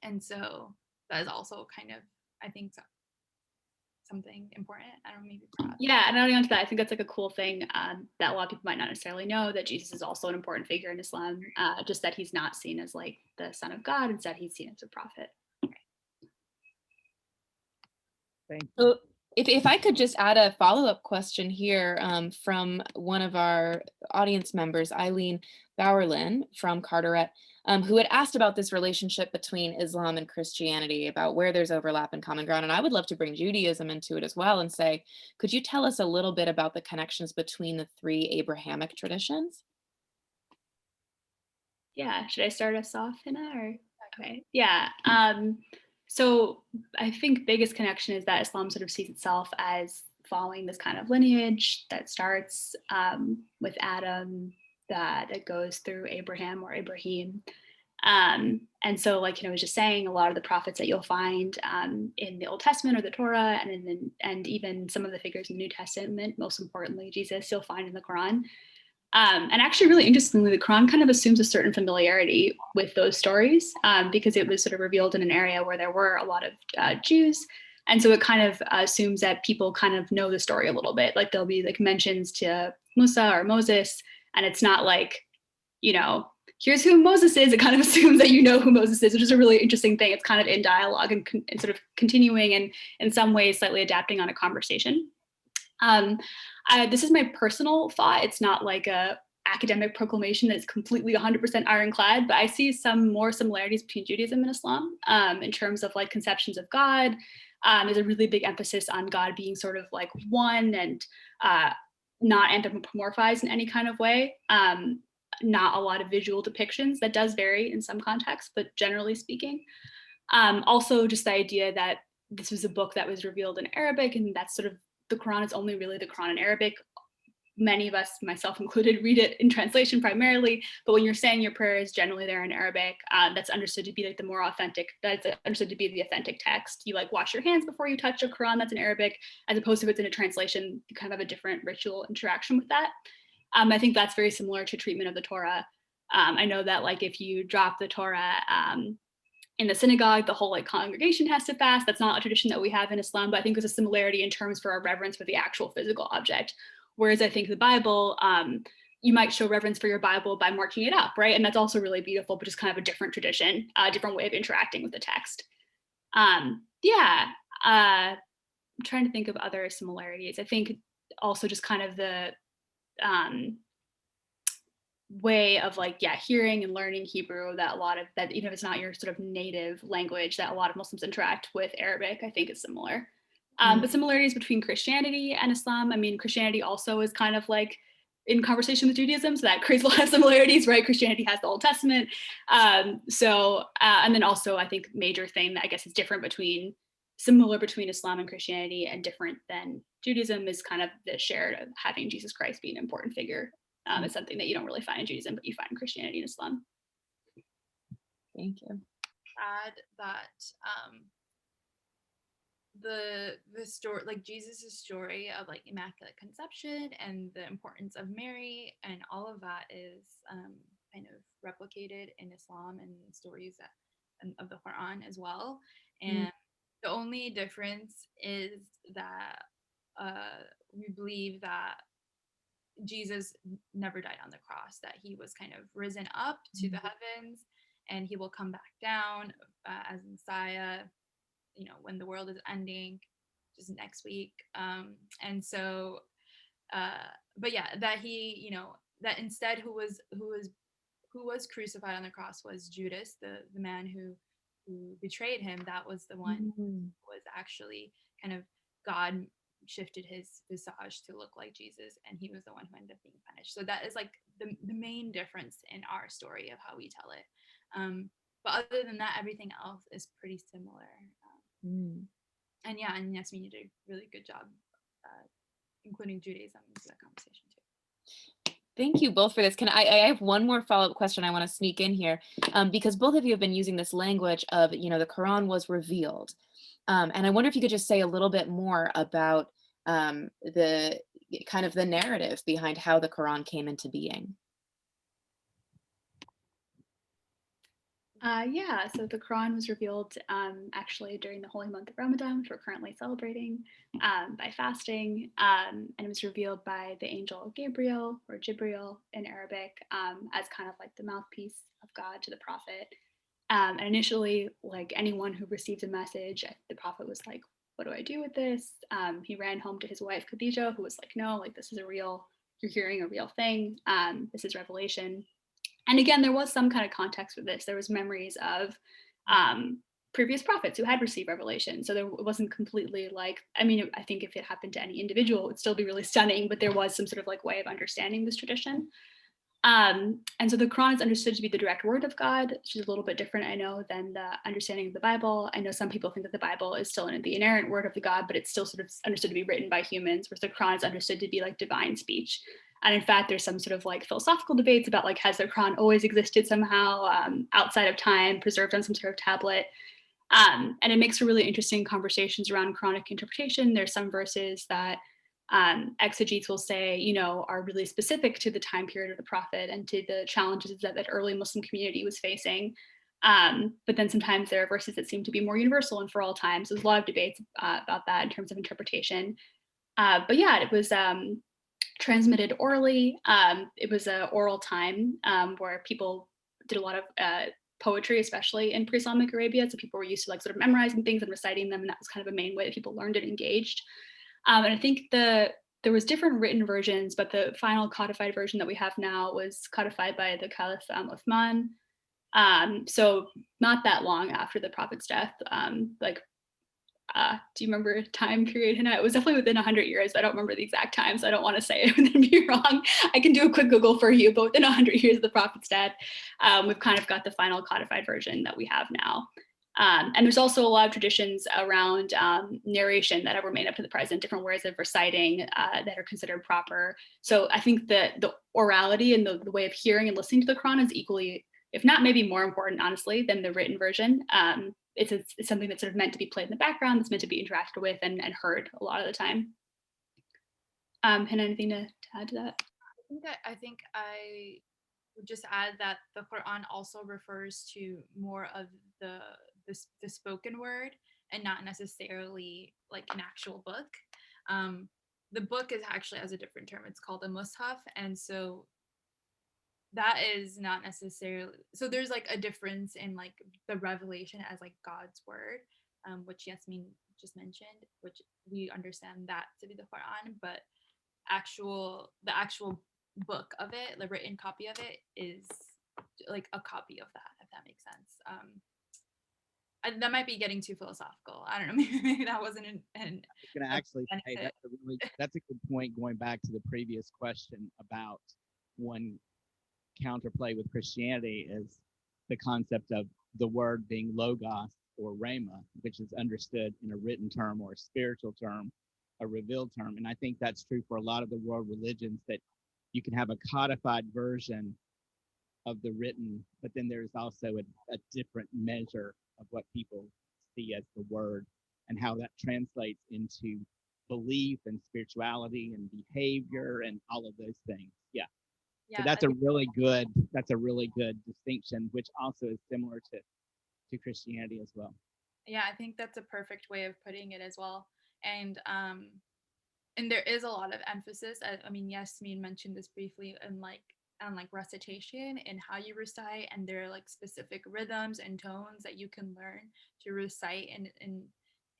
And so that is also kind of, I think, something important. I don't know, maybe. Yeah, and adding on to that, I think that's like a cool thing that a lot of people might not necessarily know, that Jesus is also an important figure in Islam, just that he's not seen as like the son of God, instead he's seen as a prophet. Thank you. So if I could just add a follow-up question here from one of our audience members, Eileen Bowerlin from Carteret, who had asked about this relationship between Islam and Christianity, about where there's overlap and common ground. And I would love to bring Judaism into it as well and say, could you tell us a little bit about the connections between the 3 Abrahamic traditions? Yeah, should I start us off, Hina? Or okay, yeah. So I think biggest connection is that Islam sort of sees itself as following this kind of lineage that starts with Adam, that goes through Abraham or Ibrahim. And so, like, I was just saying, a lot of the prophets that you'll find in the Old Testament or the Torah, and even some of the figures in the New Testament, most importantly Jesus, you'll find in the Quran. And actually, really interestingly, the Quran kind of assumes a certain familiarity with those stories because it was sort of revealed in an area where there were a lot of Jews. And so it kind of assumes that people kind of know the story a little bit. Like there'll be like mentions to Musa or Moses, and it's not like, you know, here's who Moses is. It kind of assumes that you know who Moses is, which is a really interesting thing. It's kind of in dialogue and sort of continuing and in some ways slightly adapting on a conversation. This is my personal thought. It's not like a academic proclamation that's completely 100% ironclad, but I see some more similarities between Judaism and Islam in terms of like conceptions of God. There's a really big emphasis on God being sort of like one and not anthropomorphized in any kind of way. Not a lot of visual depictions. That does vary in some contexts, but generally speaking. Also just the idea that this was a book that was revealed in Arabic, and that's sort of, the Quran is only really the Quran in Arabic. Many of us, myself included, read it in translation primarily, but when you're saying your prayers, generally they're in Arabic. That's understood to be like the more authentic, that's understood to be the authentic text. You like wash your hands before you touch a Quran that's in Arabic, as opposed to if it's in a translation, you kind of have a different ritual interaction with that. I think that's very similar to treatment of the Torah. I know that like if you drop the Torah in the synagogue, the whole like congregation has to fast. That's not a tradition that we have in Islam, but I think there's a similarity in terms for our reverence for the actual physical object. Whereas I think the Bible, you might show reverence for your Bible by marking it up, right? And that's also really beautiful, but just kind of a different tradition, a different way of interacting with the text. I'm trying to think of other similarities. I think also just kind of the way of like, yeah, hearing and learning Hebrew that a lot of that, even if it's not your sort of native language, that a lot of Muslims interact with Arabic, I think is similar. But similarities between Christianity and Islam, I mean, Christianity also is kind of like in conversation with Judaism, so that creates a lot of similarities, right? Christianity has the Old Testament. And then also I think major thing that I guess is similar between Islam and Christianity and different than Judaism is kind of the shared of having Jesus Christ be an important figure. It's something that you don't really find in Judaism, but you find in Christianity and Islam. Thank you. Add that the story, like Jesus' story of like Immaculate Conception and the importance of Mary and all of that is kind of replicated in Islam and stories of the Quran as well. And the only difference is that we believe that Jesus never died on the cross, that he was kind of risen up to the heavens and he will come back down as Messiah, when the world is ending, just next week. And so, but yeah, that he, that instead who was crucified on the cross was Judas, the man who betrayed him. That was the one who was actually kind of God shifted his visage to look like Jesus, and he was the one who ended up being punished. So that is like the main difference in our story of how we tell it. But other than that, everything else is pretty similar. And yeah, and Yasmine, you did a really good job including Judaism into that conversation too. Thank you both for this. I have one more follow-up question I want to sneak in here, because both of you have been using this language of, the Quran was revealed. And I wonder if you could just say a little bit more about the kind of the narrative behind how the Quran came into being. Yeah, so the Quran was revealed actually during the holy month of Ramadan, which we're currently celebrating by fasting, and it was revealed by the angel Gabriel, or Jibril in Arabic, as kind of like the mouthpiece of God to the prophet. And initially, like anyone who received a message, the prophet was like, what do I do with this? He ran home to his wife Khadijah, who was like, no, like this is you're hearing a real thing. This is revelation. And again, there was some kind of context with this. There was memories of previous prophets who had received revelation. So it wasn't completely like, I mean, I think if it happened to any individual, it would still be really stunning, but there was some sort of like way of understanding this tradition. And so the Quran is understood to be the direct word of God, which is a little bit different, I know, than the understanding of the Bible. I know some people think that the Bible is still the inerrant word of the God, but it's still sort of understood to be written by humans, whereas the Quran is understood to be like divine speech. And in fact, there's some sort of like philosophical debates about like, has the Quran always existed somehow outside of time, preserved on some sort of tablet? And it makes for really interesting conversations around Quranic interpretation. There's some verses that exegetes will say, are really specific to the time period of the prophet and to the challenges that early Muslim community was facing. But then sometimes there are verses that seem to be more universal and for all times. There's a lot of debates about that in terms of interpretation. But yeah, it was transmitted orally. It was an oral time where people did a lot of poetry, especially in pre-Islamic Arabia. So people were used to like sort of memorizing things and reciting them, and that was kind of a main way that people learned and engaged. And I think there was different written versions, but the final codified version that we have now was codified by the Caliph Uthman. So not that long after the Prophet's death, do you remember time period, Hina? It was definitely within 100 years. I don't remember the exact time, so I don't want to say it and then be wrong. I can do a quick Google for you, but within 100 years of the Prophet's death, we've kind of got the final codified version that we have now. And there's also a lot of traditions around narration that ever made up to the present, different ways of reciting that are considered proper. So I think that the orality and the way of hearing and listening to the Quran is equally, if not maybe more important, honestly, than the written version. It's something that's sort of meant to be played in the background, that's meant to be interacted with and heard a lot of the time. Hina, anything to add to that? I think I would just add that the Quran also refers to more of the spoken word and not necessarily like an actual book. The book has a different term. It's called a mushaf, and so that is not necessarily, so there's like a difference in like the revelation as like God's word, which Yasmine just mentioned, which we understand that to be the Quran, but the actual book of it, the written copy of it, is like a copy of that, if that makes sense. That might be getting too philosophical. I don't know. Maybe that wasn't an I'm gonna actually say benefit. that's a good point. Going back to the previous question about one counterplay with Christianity is the concept of the word being logos or rhema, which is understood in a written term or a spiritual term, a revealed term. And I think that's true for a lot of the world religions, that you can have a codified version of the written, but then there's also a different measure of what people see as the word and how that translates into belief and spirituality and behavior and all of those things. Yeah. So that's a really good distinction, which also is similar to Christianity as well. Yeah, I think that's a perfect way of putting it as well. And there is a lot of emphasis. I mean, Yasmine mentioned this briefly on like recitation and how you recite, and there are like specific rhythms and tones that you can learn to recite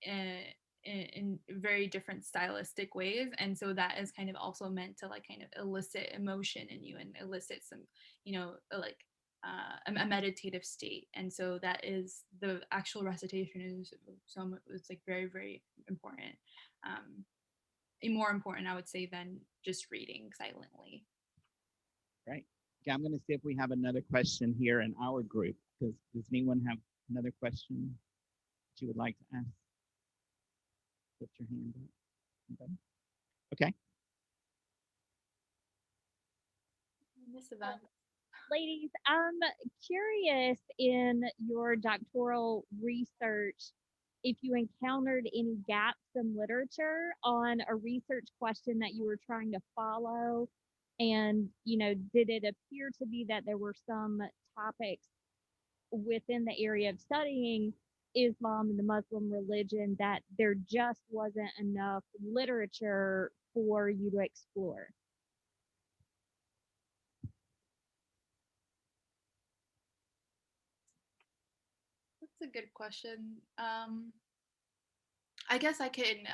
in very different stylistic ways. And so that is kind of also meant to like kind of elicit emotion in you and elicit some, like a meditative state. And so that is the actual recitation is it's like very, very important. More important, I would say, than just reading silently. Right. Okay, I'm going to see if we have another question here in our group. Does anyone have another question that you would like to ask? Put your hand up. Anybody? Okay. Miss Yvonne. Ladies, I'm curious in your doctoral research if you encountered any gaps in literature on a research question that you were trying to follow. And, did it appear to be that there were some topics within the area of studying Islam and the Muslim religion that there just wasn't enough literature for you to explore? That's a good question. I guess I can,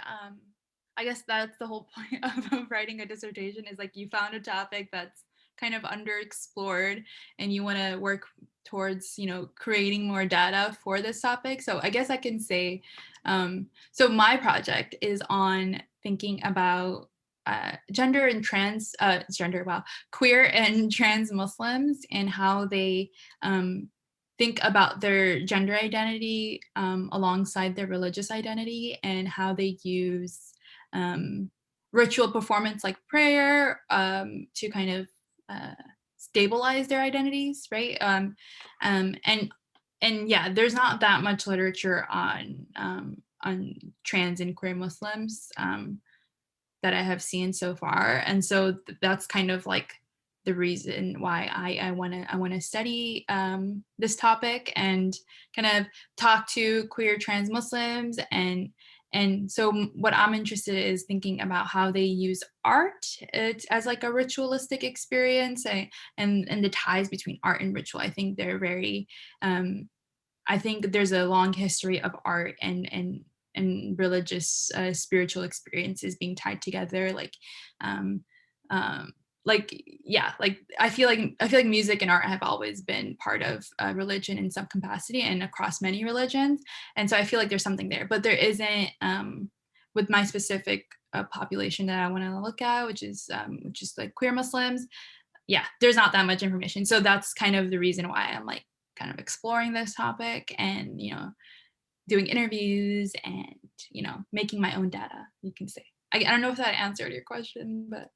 I guess that's the whole point of writing a dissertation, is like you found a topic that's kind of underexplored and you want to work towards, creating more data for this topic. So I guess I can say, so my project is on thinking about queer and trans Muslims and how they think about their gender identity alongside their religious identity, and how they use ritual performance like prayer to kind of stabilize their identities, right? And yeah, there's not that much literature on trans and queer Muslims that I have seen so far, and so that's kind of like the reason why I want to study this topic and kind of talk to queer trans Muslims. And so what I'm interested in is thinking about how they use art as like a ritualistic experience, and the ties between art and ritual. I think they're very, I think there's a long history of art and religious spiritual experiences being tied together. I feel like music and art have always been part of religion in some capacity and across many religions, and so I feel like there's something there, but there isn't with my specific population that I want to look at, which is like queer Muslims. Yeah, there's not that much information, so that's kind of the reason why I'm like kind of exploring this topic and doing interviews and making my own data, you can say. I don't know if that answered your question, but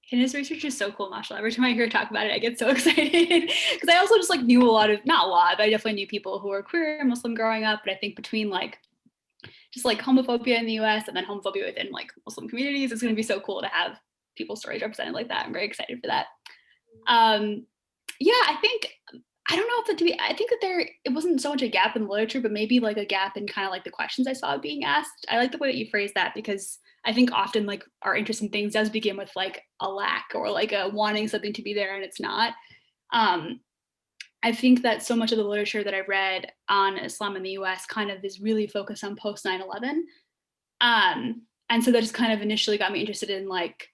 Hina's research is so cool, mashallah. Every time I hear her talk about it, I get so excited because I also just like knew not a lot, but I definitely knew people who were queer and Muslim growing up. But I think between like just like homophobia in the US and then homophobia within like Muslim communities, it's going to be so cool to have people's stories represented like that. I'm very excited for that. Yeah, I don't know if I think that it wasn't so much a gap in the literature, but maybe like a gap in kind of like the questions I saw being asked. I like the way that you phrased that, because I think often like our interest in things does begin with like a lack or like a wanting something to be there and it's not. I think that so much of the literature that I read on Islam in the US kind of is really focused on post 9/11. And so that just kind of initially got me interested in like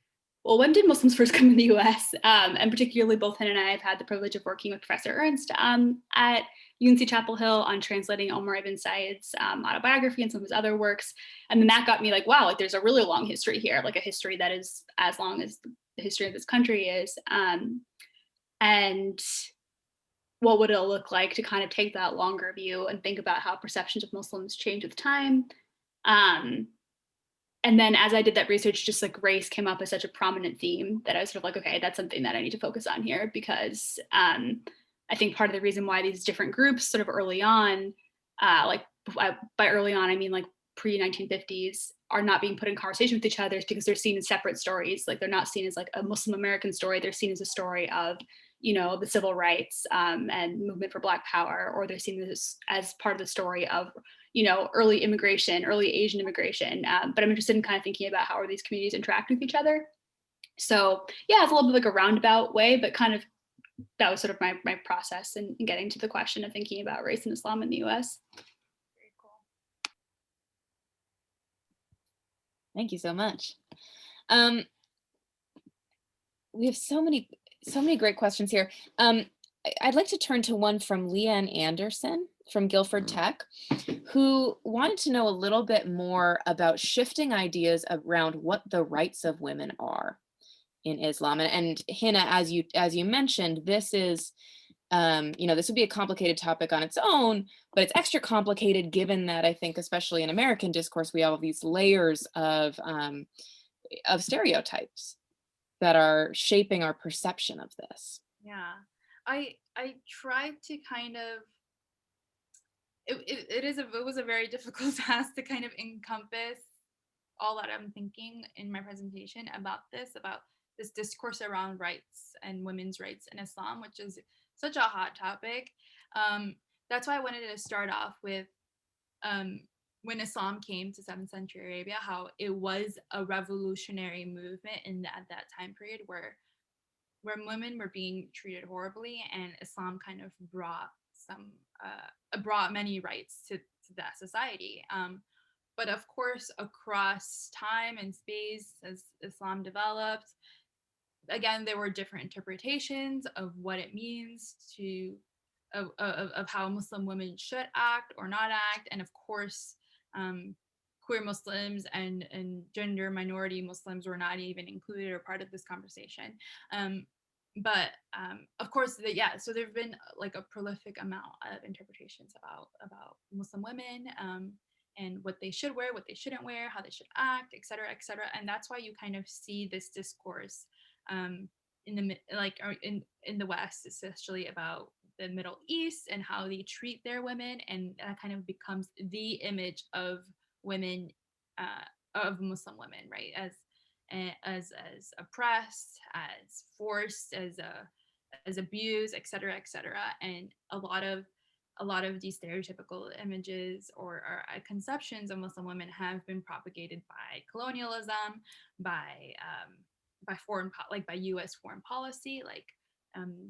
Well, when did Muslims first come in the US? And particularly both Hina and I have had the privilege of working with Professor Ernst at UNC Chapel Hill on translating Omar ibn Said's autobiography and some of his other works. And then that got me like, wow, like there's a really long history here, like a history that is as long as the history of this country is. And what would it look like to kind of take that longer view and think about how perceptions of Muslims change with time? And then as I did that research, just like race came up as such a prominent theme that I was sort of like, okay, that's something that I need to focus on here, because I think part of the reason why these different groups sort of early on, like by early on, I mean like pre-1950s, are not being put in conversation with each other is because they're seen as separate stories. Like they're not seen as like a Muslim American story. They're seen as a story of, you know, the civil rights and movement for Black power, or they're seen as part of the story of, you know, early immigration, early Asian immigration. But I'm interested in kind of thinking about how are these communities interact with each other. So yeah, it's a little bit like a roundabout way, but kind of that was sort of my process in getting to the question of thinking about race and Islam in the US. Very cool. Thank you so much. We have so many great questions here. I'd like to turn to one from Leanne Anderson from Guilford Tech, who wanted to know a little bit more about shifting ideas around what the rights of women are in Islam. And Hina, as you mentioned, this is, you know, this would be a complicated topic on its own, but it's extra complicated given that I think, especially in American discourse, we have all these layers of stereotypes that are shaping our perception of this. Yeah, I tried to kind of, it was a very difficult task to kind of encompass all that I'm thinking in my presentation about this discourse around rights and women's rights in Islam, which is such a hot topic. That's why I wanted to start off with when Islam came to 7th century Arabia, how it was a revolutionary movement at that time period where women were being treated horribly, and Islam kind of brought many rights to that society. But of course, across time and space, as Islam developed, again, there were different interpretations of what it means of how Muslim women should act or not act. And of course, queer Muslims and gender minority Muslims were not even included or part of this conversation. But of course, so there have been like a prolific amount of interpretations about Muslim women and what they should wear, what they shouldn't wear, how they should act, et cetera, et cetera. And that's why you kind of see this discourse in the West, especially about the Middle East and how they treat their women, and that kind of becomes the image of women, of Muslim women, right? As oppressed, as forced, as abused, et cetera, and a lot of these stereotypical images or conceptions of Muslim women have been propagated by colonialism, by U.S. foreign policy. Like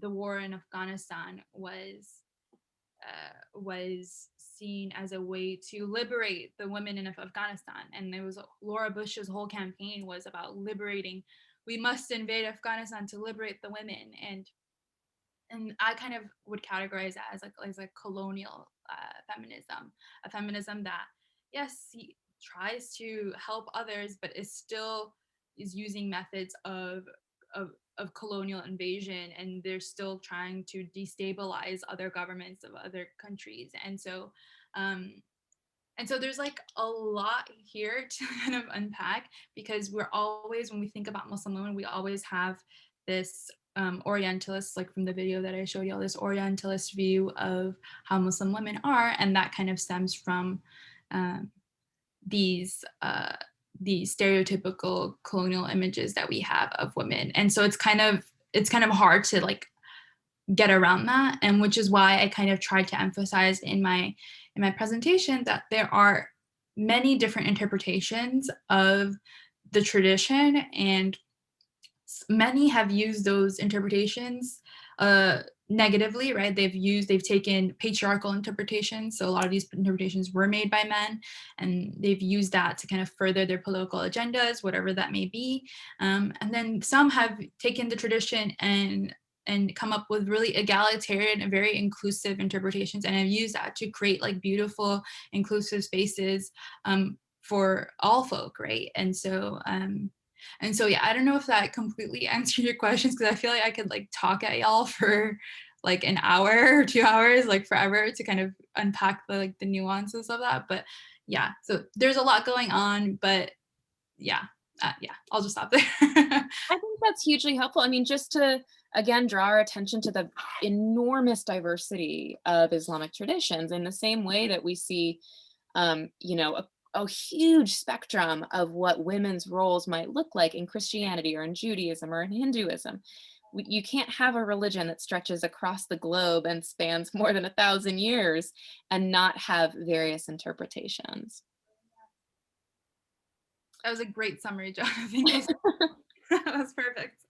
the war in Afghanistan was seen as a way to liberate the women in Afghanistan, and there was Laura Bush's whole campaign was about liberating. We must invade Afghanistan to liberate the women, and I kind of would categorize that as like colonial feminism, a feminism that yes tries to help others, but is using methods of colonial invasion, and they're still trying to destabilize other governments of other countries. And so there's like a lot here to kind of unpack, because we're always, when we think about Muslim women, we always have this Orientalist, like from the video that I showed y'all, this Orientalist view of how Muslim women are, and that kind of stems from these stereotypical colonial images that we have of women. And so it's kind of hard to like get around that, and which is why I kind of tried to emphasize in my presentation that there are many different interpretations of the tradition, and many have used those interpretations negatively, right? They've taken patriarchal interpretations. So a lot of these interpretations were made by men, and they've used that to kind of further their political agendas, whatever that may be. And then some have taken the tradition and come up with really egalitarian and very inclusive interpretations, and have used that to create like beautiful, inclusive spaces for all folk, right? And so yeah, I don't know if that completely answered your questions, because I feel like I could like talk at y'all for like an hour or 2 hours, like forever, to kind of unpack the nuances of that. But yeah, so there's a lot going on, but yeah, I'll just stop there. I think that's hugely helpful. I mean, just to, again, draw our attention to the enormous diversity of Islamic traditions, in the same way that we see, you know, a huge spectrum of what women's roles might look like in Christianity or in Judaism or in Hinduism. You can't have a religion that stretches across the globe and spans more than 1,000 years and not have various interpretations. That was a great summary, John. I think that's perfect.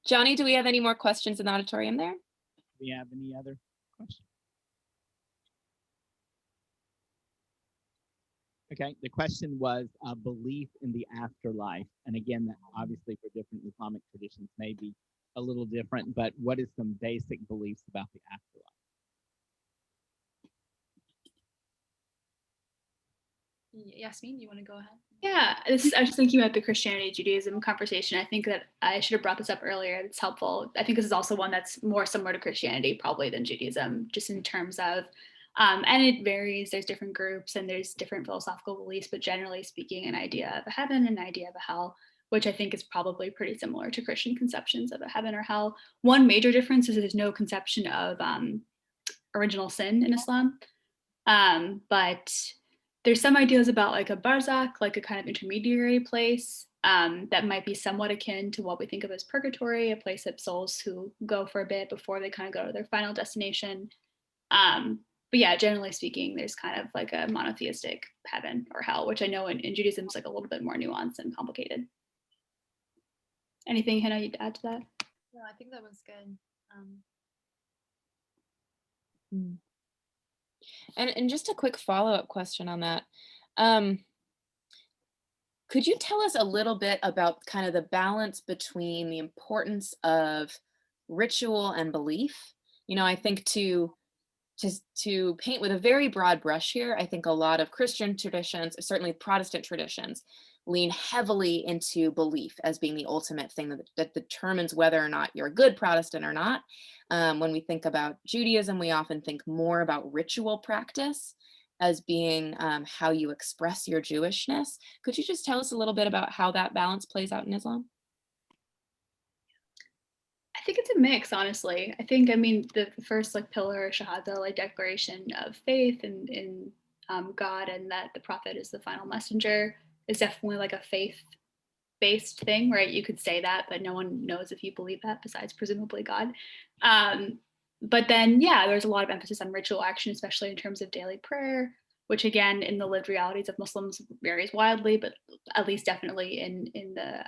Johnny, do we have any more questions in the auditorium there? Do we have any other questions? Okay, the question was belief in the afterlife. And again, that obviously for different Islamic traditions may be a little different, but what is some basic beliefs about the afterlife? Yasmine, you want to go ahead? Yeah, I was just thinking about the Christianity Judaism conversation. I think that I should have brought this up earlier. It's helpful. I think this is also one that's more similar to Christianity probably than Judaism, just in terms of, and it varies. There's different groups and there's different philosophical beliefs, but generally speaking, an idea of a heaven and an idea of a hell, which I think is probably pretty similar to Christian conceptions of a heaven or hell. One major difference is there's no conception of original sin in Islam, but there's some ideas about like a barzakh, like a kind of intermediary place that might be somewhat akin to what we think of as purgatory, a place that souls who go for a bit before they kind of go to their final destination. But yeah, generally speaking, there's kind of like a monotheistic heaven or hell, which I know in Judaism is like a little bit more nuanced and complicated. Anything, Hina, you'd add to that? No, I think that was good. And just a quick follow-up question on that. Could you tell us a little bit about kind of the balance between the importance of ritual and belief? You know, I think to paint with a very broad brush here, I think a lot of Christian traditions, certainly Protestant traditions, lean heavily into belief as being the ultimate thing that determines whether or not you're a good Protestant or not. When we think about Judaism, we often think more about ritual practice as being how you express your Jewishness. Could you just tell us a little bit about how that balance plays out in Islam? I think it's a mix, honestly. I mean, the first like pillar, Shahada, like declaration of faith in God and that the prophet is the final messenger, is definitely like a faith-based thing, right? You could say that, but no one knows if you believe that besides presumably God. But then, yeah, there's a lot of emphasis on ritual action, especially in terms of daily prayer, which again, in the lived realities of Muslims varies wildly, but at least definitely in the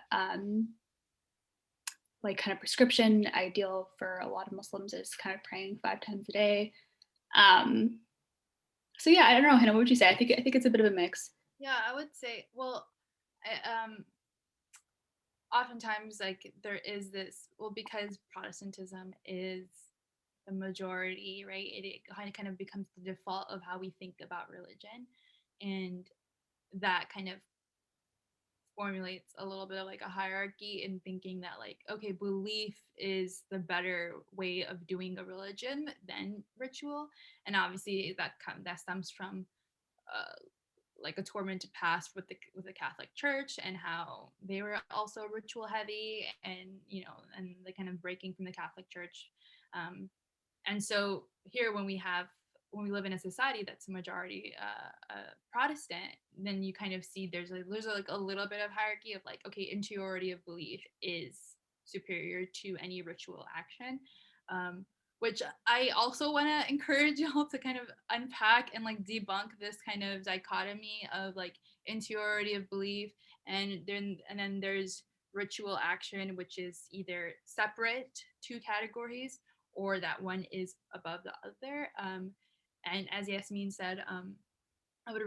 like kind of prescription ideal for a lot of Muslims is kind of praying 5 times a day. So yeah, I don't know, Hina, what would you say? I think it's a bit of a mix. Yeah, I would say, well, oftentimes like there is this, well, because Protestantism is the majority, right? It kind of becomes the default of how we think about religion, and that kind of formulates a little bit of like a hierarchy in thinking that like, okay, belief is the better way of doing a religion than ritual. And obviously that stems from like a tormented past with the Catholic Church and how they were also ritual heavy, and you know, and the kind of breaking from the Catholic Church. And so here when we live in a society that's a majority Protestant, then you kind of see there's like a little bit of hierarchy of like, okay, interiority of belief is superior to any ritual action, which I also want to encourage y'all to kind of unpack and like debunk this kind of dichotomy of like interiority of belief, and then there's ritual action, which is either separate two categories or that one is above the other. And as Yasmine said, I would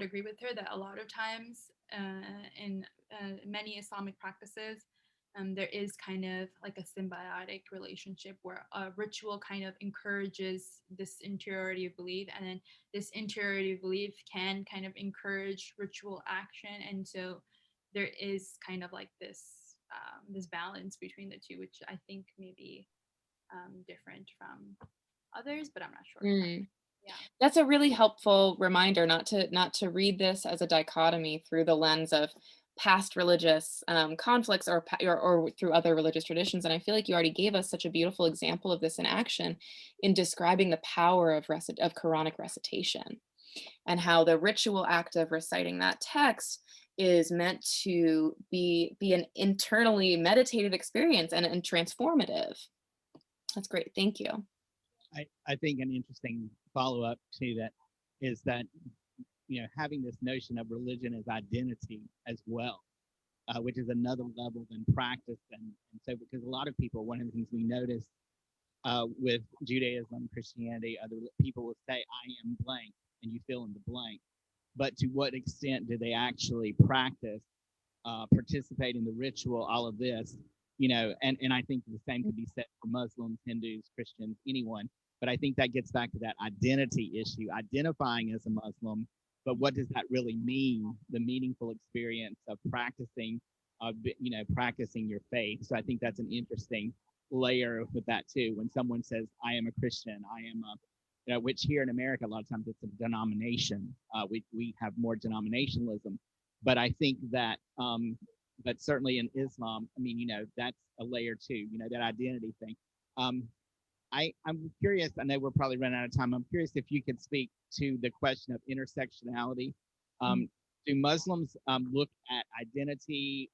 agree with her that a lot of times in many Islamic practices, there is kind of like a symbiotic relationship where a ritual kind of encourages this interiority of belief, and then this interiority of belief can kind of encourage ritual action, and so there is kind of like this this balance between the two, which I think may be different from others, but I'm not sure. Yeah. That's a really helpful reminder not to read this as a dichotomy through the lens of past religious conflicts or through other religious traditions. And I feel like you already gave us such a beautiful example of this in action in describing the power of Quranic recitation, and how the ritual act of reciting that text is meant to be an internally meditative experience and transformative. That's great. Thank you. I think an interesting follow-up to that is that, you know, having this notion of religion as identity as well, which is another level than practice. And so, because a lot of people, one of the things we notice with Judaism, Christianity, other people will say, I am blank, and you fill in the blank. But to what extent do they actually practice, participate in the ritual, all of this? You know, and I think the same could be said for Muslims, Hindus, Christians, anyone. But I think that gets back to that identity issue, identifying as a Muslim, but what does that really mean? The meaningful experience of practicing, you know, practicing your faith. So I think that's an interesting layer with that too. When someone says, I am a Christian, I am a, you know, which here in America, a lot of times it's a denomination. We have more denominationalism, but I think that, but certainly in Islam, I mean, you know, that's a layer too, you know, that identity thing. I'm curious, I know we're probably running out of time. I'm curious if you could speak to the question of intersectionality. Do Muslims look at identity,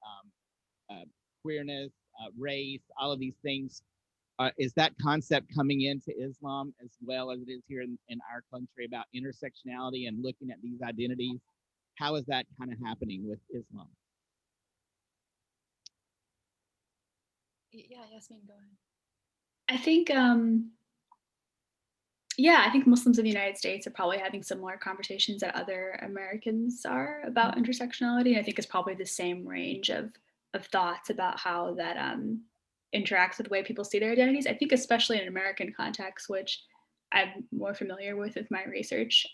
queerness, race, all of these things? Is that concept coming into Islam as well as it is here in our country about intersectionality and looking at these identities? How is that kind of happening with Islam? Yeah, Yasmine, go ahead. I think, yeah, I think Muslims in the United States are probably having similar conversations that other Americans are about intersectionality. I think it's probably the same range of thoughts about how that interacts with the way people see their identities. I think especially in an American context, which I'm more familiar with my research,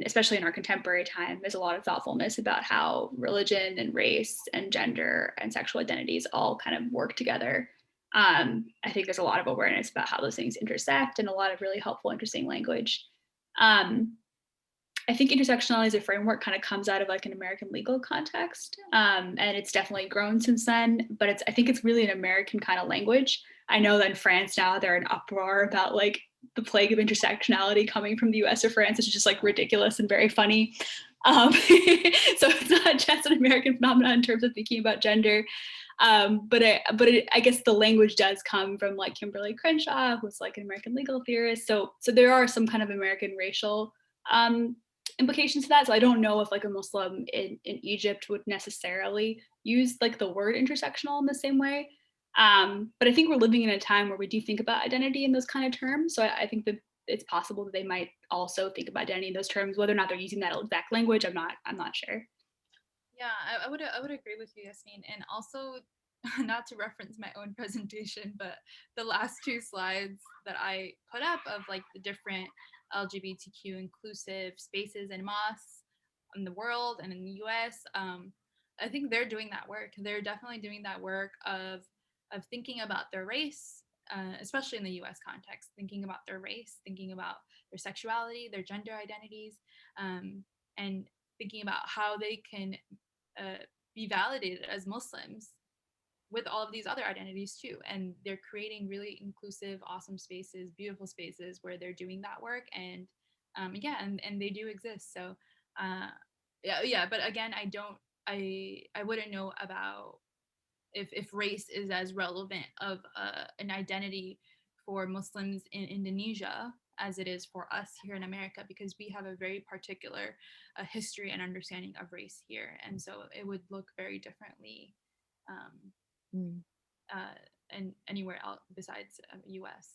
especially in our contemporary time, there's a lot of thoughtfulness about how religion and race and gender and sexual identities all kind of work together. I think there's a lot of awareness about how those things intersect and a lot of really helpful, interesting language. I think intersectionality as a framework kind of comes out of like an American legal context, and it's definitely grown since then, but I think it's really an American kind of language. I know that in France now they're in uproar about like the plague of intersectionality coming from the US or France, which is just like ridiculous and very funny. So it's not just an American phenomenon in terms of thinking about gender. But I guess the language does come from like Kimberly Crenshaw, who's like an American legal theorist. So there are some kind of American racial implications to that. So I don't know if like a Muslim in Egypt would necessarily use like the word intersectional in the same way. But I think we're living in a time where we do think about identity in those kind of terms. So I think that it's possible that they might also think about identity in those terms. Whether or not they're using that exact language, I'm not sure. Yeah, I would agree with you, Yasmine. And also, not to reference my own presentation, but the last two slides that I put up of like the different LGBTQ inclusive spaces and mosques in the world and in the US, I think they're doing that work. They're definitely doing that work of thinking about their race, especially in the US context, thinking about their race, thinking about their sexuality, their gender identities, and thinking about how they can be validated as Muslims with all of these other identities too. And they're creating really inclusive, awesome spaces, beautiful spaces where they're doing that work. And and they do exist. So yeah, but again, I wouldn't know about if race is as relevant of an identity for Muslims in Indonesia as it is for us here in America, because we have a very particular history and understanding of race here. And so it would look very differently anywhere else besides US.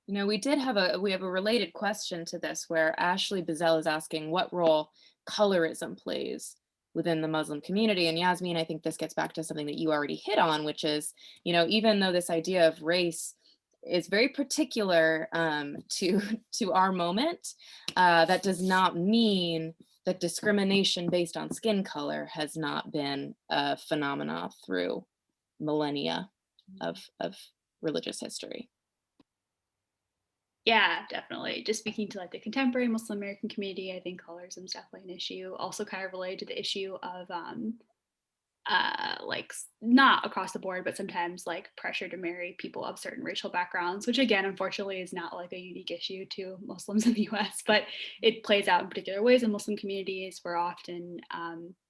You know, we have a related question to this where Ashley Bazell is asking what role colorism plays within the Muslim community. And Yasmine, I think this gets back to something that you already hit on, which is, you know, even though this idea of race is very particular to our moment, that does not mean that discrimination based on skin color has not been a phenomena through millennia of religious history. Yeah, definitely. Just speaking to like the contemporary Muslim American community, I think colorism is definitely an issue. Also kind of related to the issue of like not across the board, but sometimes like pressure to marry people of certain racial backgrounds, which again, unfortunately is not like a unique issue to Muslims in the US, but it plays out in particular ways in Muslim communities where often,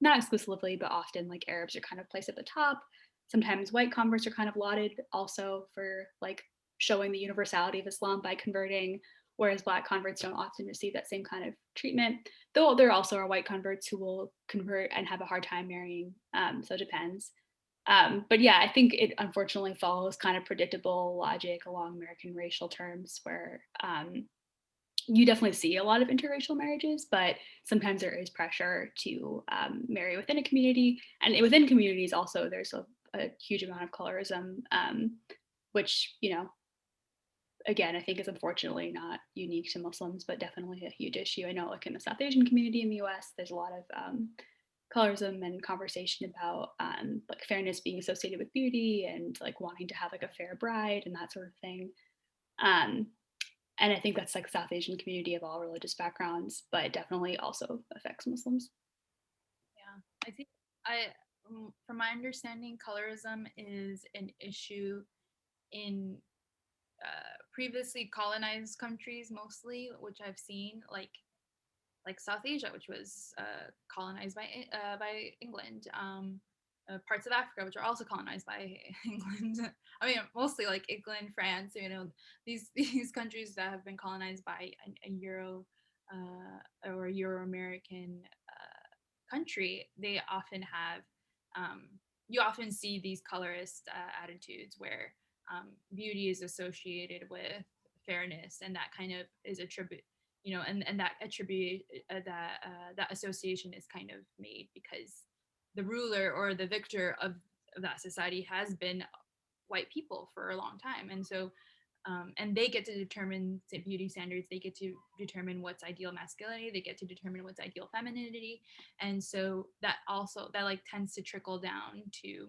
not exclusively, but often like Arabs are kind of placed at the top. Sometimes white converts are kind of lauded also for like showing the universality of Islam by converting, whereas Black converts don't often receive that same kind of treatment, though there also are white converts who will convert and have a hard time marrying, so it depends. But yeah, I think it unfortunately follows kind of predictable logic along American racial terms where you definitely see a lot of interracial marriages, but sometimes there is pressure to marry within a community. And within communities also, there's a huge amount of colorism, which, you know, again, I think is unfortunately not unique to Muslims, but definitely a huge issue. I know like in the South Asian community in the US, there's a lot of colorism and conversation about like fairness being associated with beauty and like wanting to have like a fair bride and that sort of thing. And I think that's like South Asian community of all religious backgrounds, but it definitely also affects Muslims. Yeah, I think from my understanding, colorism is an issue in previously colonized countries mostly, which I've seen, like South Asia, which was colonized by England, parts of Africa, which are also colonized by England. I mean, mostly like England, France. You know, these countries that have been colonized by a Euro or Euro-American country, they often have. You often see these colorist attitudes where beauty is associated with fairness, and that kind of is attribute, you know, and that attribute that association is kind of made because the ruler or the victor of that society has been white people for a long time, and so and they get to determine beauty standards, they get to determine what's ideal masculinity, they get to determine what's ideal femininity, and so that like tends to trickle down to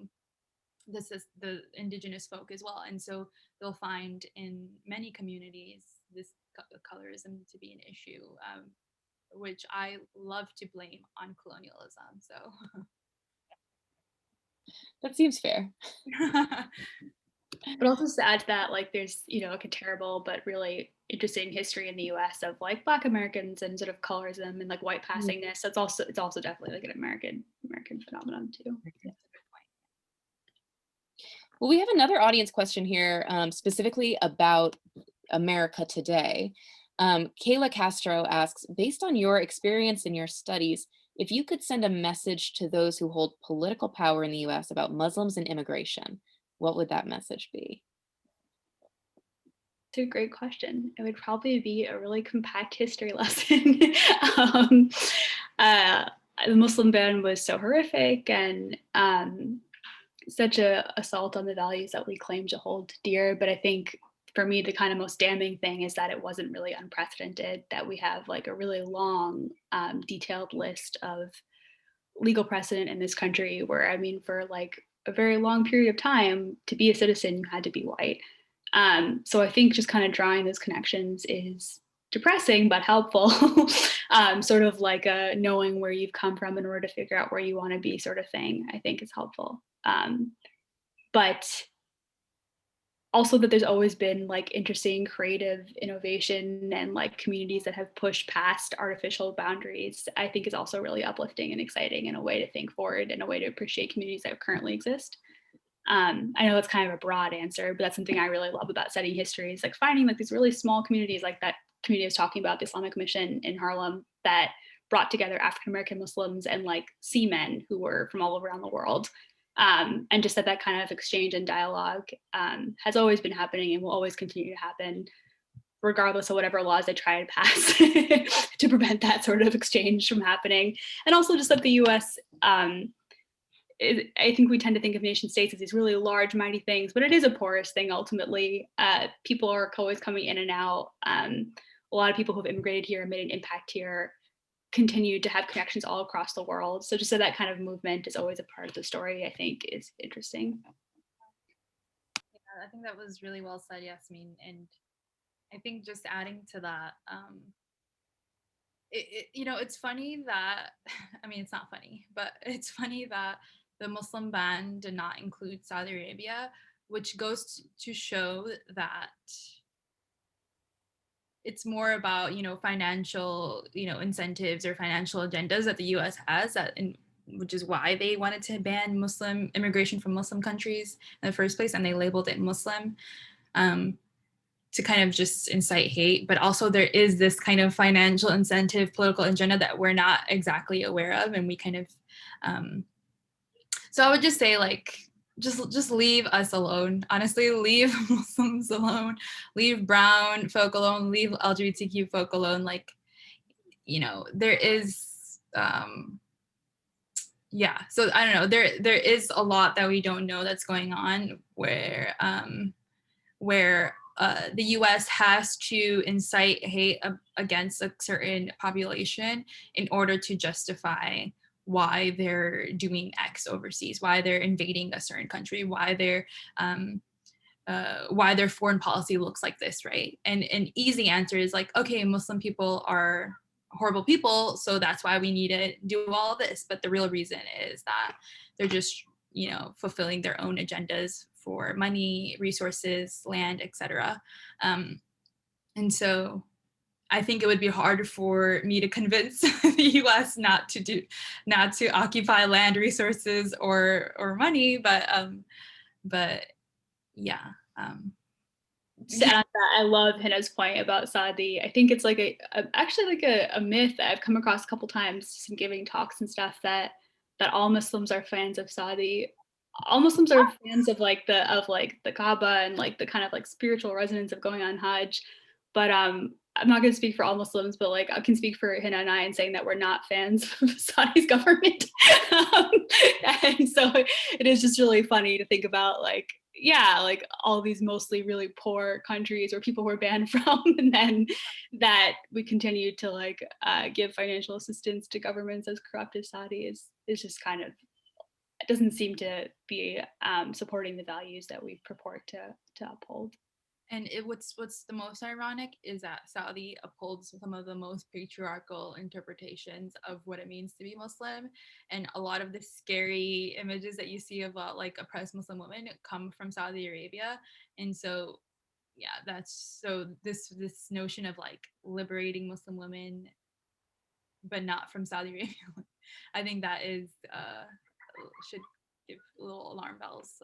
the indigenous folk as well. And so they'll find in many communities this colorism to be an issue, which I love to blame on colonialism. So that seems fair. But also to add to that, like there's, you know, like a terrible but really interesting history in the US of like Black Americans and sort of colorism and like white passingness. So it's also definitely like an American phenomenon too. Yeah. Well, we have another audience question here, specifically about America today. Kayla Castro asks, based on your experience and your studies, if you could send a message to those who hold political power in the US about Muslims and immigration, what would that message be? It's a great question. It would probably be a really compact history lesson. The Muslim ban was so horrific and such a assault on the values that we claim to hold dear. But I think for me, the kind of most damning thing is that it wasn't really unprecedented, that we have like a really long, detailed list of legal precedent in this country where, I mean, for like a very long period of time, to be a citizen, you had to be white. So I think just kind of drawing those connections is depressing, but helpful. Sort of like a knowing where you've come from in order to figure out where you want to be sort of thing, I think is helpful. But also that there's always been like interesting creative innovation and like communities that have pushed past artificial boundaries, I think is also really uplifting and exciting and a way to think forward and a way to appreciate communities that currently exist. I know that's kind of a broad answer, but that's something I really love about studying history is like finding like these really small communities like that community I was talking about, the Islamic Mission in Harlem, that brought together African-American Muslims and like seamen who were from all around the world. And just that kind of exchange and dialogue has always been happening and will always continue to happen, regardless of whatever laws they try to pass to prevent that sort of exchange from happening. And also just that the US, I think we tend to think of nation states as these really large, mighty things, but it is a porous thing ultimately. People are always coming in and out. A lot of people who've immigrated here and made an impact here continue to have connections all across the world. So just that kind of movement is always a part of the story, I think is interesting. Yeah, I think that was really well said, Yasmine. And I think just adding to that, it's funny that, I mean, it's not funny, but it's funny that the Muslim ban did not include Saudi Arabia, which goes to show that it's more about, financial, incentives or financial agendas that the US has, which is why they wanted to ban Muslim immigration from Muslim countries in the first place, and they labeled it Muslim to kind of just incite hate. But also there is this kind of financial incentive, political agenda that we're not exactly aware of, and we kind of, so I would just say, like, just leave us alone. Honestly, leave Muslims alone, leave brown folk alone, leave LGBTQ folk alone. Like, there is, yeah. So I don't know, there is a lot that we don't know that's going on where the US has to incite hate against a certain population in order to justify why they're doing X overseas, why they're invading a certain country, why their foreign policy looks like this, right? And an easy answer is like, okay, Muslim people are horrible people, so that's why we need to do all this. But the real reason is that they're just, fulfilling their own agendas for money, resources, land, etc. And so I think it would be hard for me to convince the US not to occupy land, resources, or money, but yeah. To add that, I love Hina's point about Saudi. I think it's like actually a myth that I've come across a couple times just in giving talks and stuff, that all Muslims are fans of Saudi. All Muslims are fans of the Kaaba and like the kind of like spiritual resonance of going on Hajj. But I'm not going to speak for all Muslims, but like I can speak for Hina and I in saying that we're not fans of Saudi's government. And so it is just really funny to think about, like, yeah, like all these mostly really poor countries where people were banned from, and then that we continue to like give financial assistance to governments as corrupt as Saudi is just kind of, it doesn't seem to be supporting the values that we purport to uphold. And what's the most ironic is that Saudi upholds some of the most patriarchal interpretations of what it means to be Muslim, and a lot of the scary images that you see about like oppressed Muslim women come from Saudi Arabia. And so, yeah, that's so this notion of like liberating Muslim women, but not from Saudi Arabia, I think that is should give little alarm bells.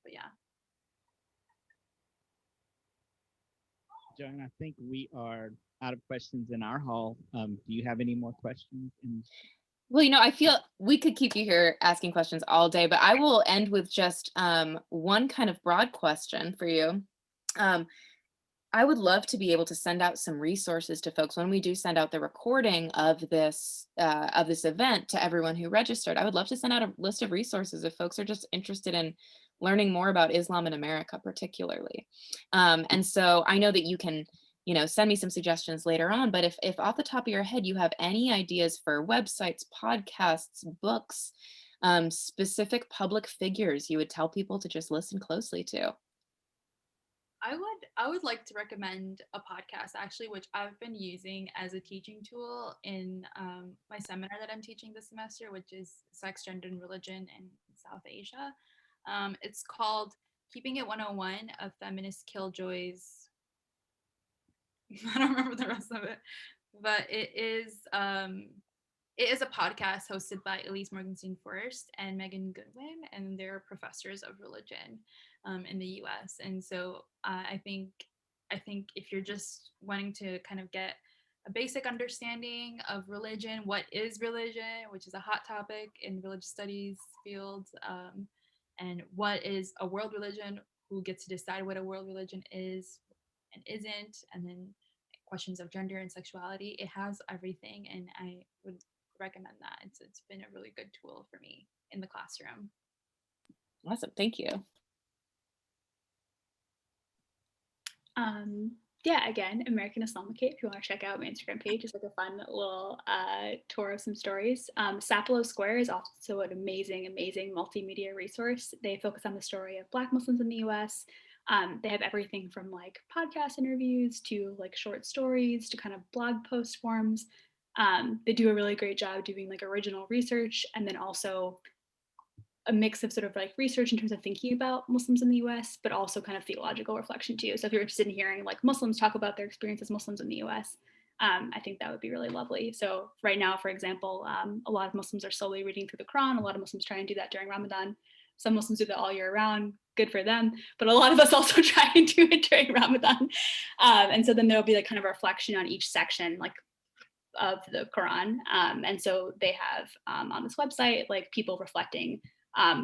But yeah. John, I think we are out of questions in our hall. Do you have any more questions? Well, I feel we could keep you here asking questions all day, but I will end with just one kind of broad question for you. I would love to be able to send out some resources to folks when we do send out the recording of this event to everyone who registered. I would love to send out a list of resources if folks are just interested in learning more about Islam in America, particularly. And so I know that you can, send me some suggestions later on, but if off the top of your head, you have any ideas for websites, podcasts, books, specific public figures you would tell people to just listen closely to. I would like to recommend a podcast actually, which I've been using as a teaching tool in my seminar that I'm teaching this semester, which is Sex, Gender, and Religion in South Asia. It's called Keeping It 101, a Feminist Killjoys. I don't remember the rest of it, but it is a podcast hosted by Elise Morgenstein-Forrest and Megan Goodwin, and they're professors of religion in the US. And so I think if you're just wanting to kind of get a basic understanding of religion, what is religion, which is a hot topic in religious studies fields, and what is a world religion, who gets to decide what a world religion is and isn't, and then questions of gender and sexuality. It has everything, and I would recommend that. It's been a really good tool for me in the classroom. Awesome, thank you. Yeah, again, American Islamicate, if you want to check out my Instagram page, it's like a fun little tour of some stories. Sapelo Square is also an amazing, amazing multimedia resource. They focus on the story of Black Muslims in the US. They have everything from like podcast interviews to like short stories to kind of blog post forms. They do a really great job doing like original research, and then also a mix of sort of like research in terms of thinking about Muslims in the US, but also kind of theological reflection too. So if you're interested in hearing like Muslims talk about their experience as Muslims in the US, I think that would be really lovely. So right now, for example, a lot of Muslims are slowly reading through the Quran. A lot of Muslims try and do that during Ramadan. Some Muslims do that all year round, good for them. But a lot of us also try and do it during Ramadan. And so then there'll be like kind of a reflection on each section, like of the Quran. And so they have on this website, like people reflecting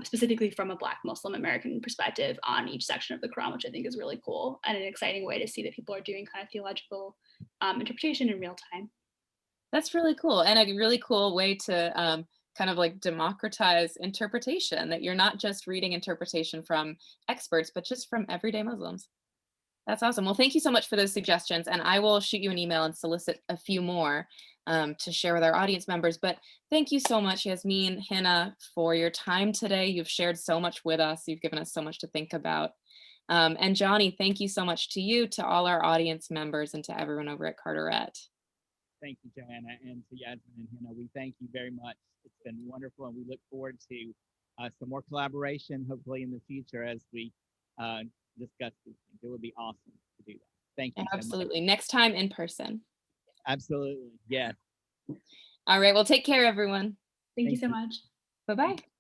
specifically from a Black Muslim American perspective on each section of the Quran, which I think is really cool and an exciting way to see that people are doing kind of theological interpretation in real time. That's really cool, and a really cool way to kind of like democratize interpretation, that you're not just reading interpretation from experts, but just from everyday Muslims. That's awesome. Well, thank you so much for those suggestions, and I will shoot you an email and solicit a few more to share with our audience members. But thank you so much, Yasmine, Hina, for your time today. You've shared so much with us. You've given us so much to think about. And Johnny, thank you so much to you, to all our audience members, and to everyone over at Carteret. Thank you, Joanna, and to Yasmine and Hina. We thank you very much. It's been wonderful, and we look forward to some more collaboration, hopefully in the future, as we discuss these things. It would be awesome to do that. Thank you. Absolutely. So next time in person. Absolutely. Yes. All right. Well, take care, everyone. Thank you so much. Bye-bye.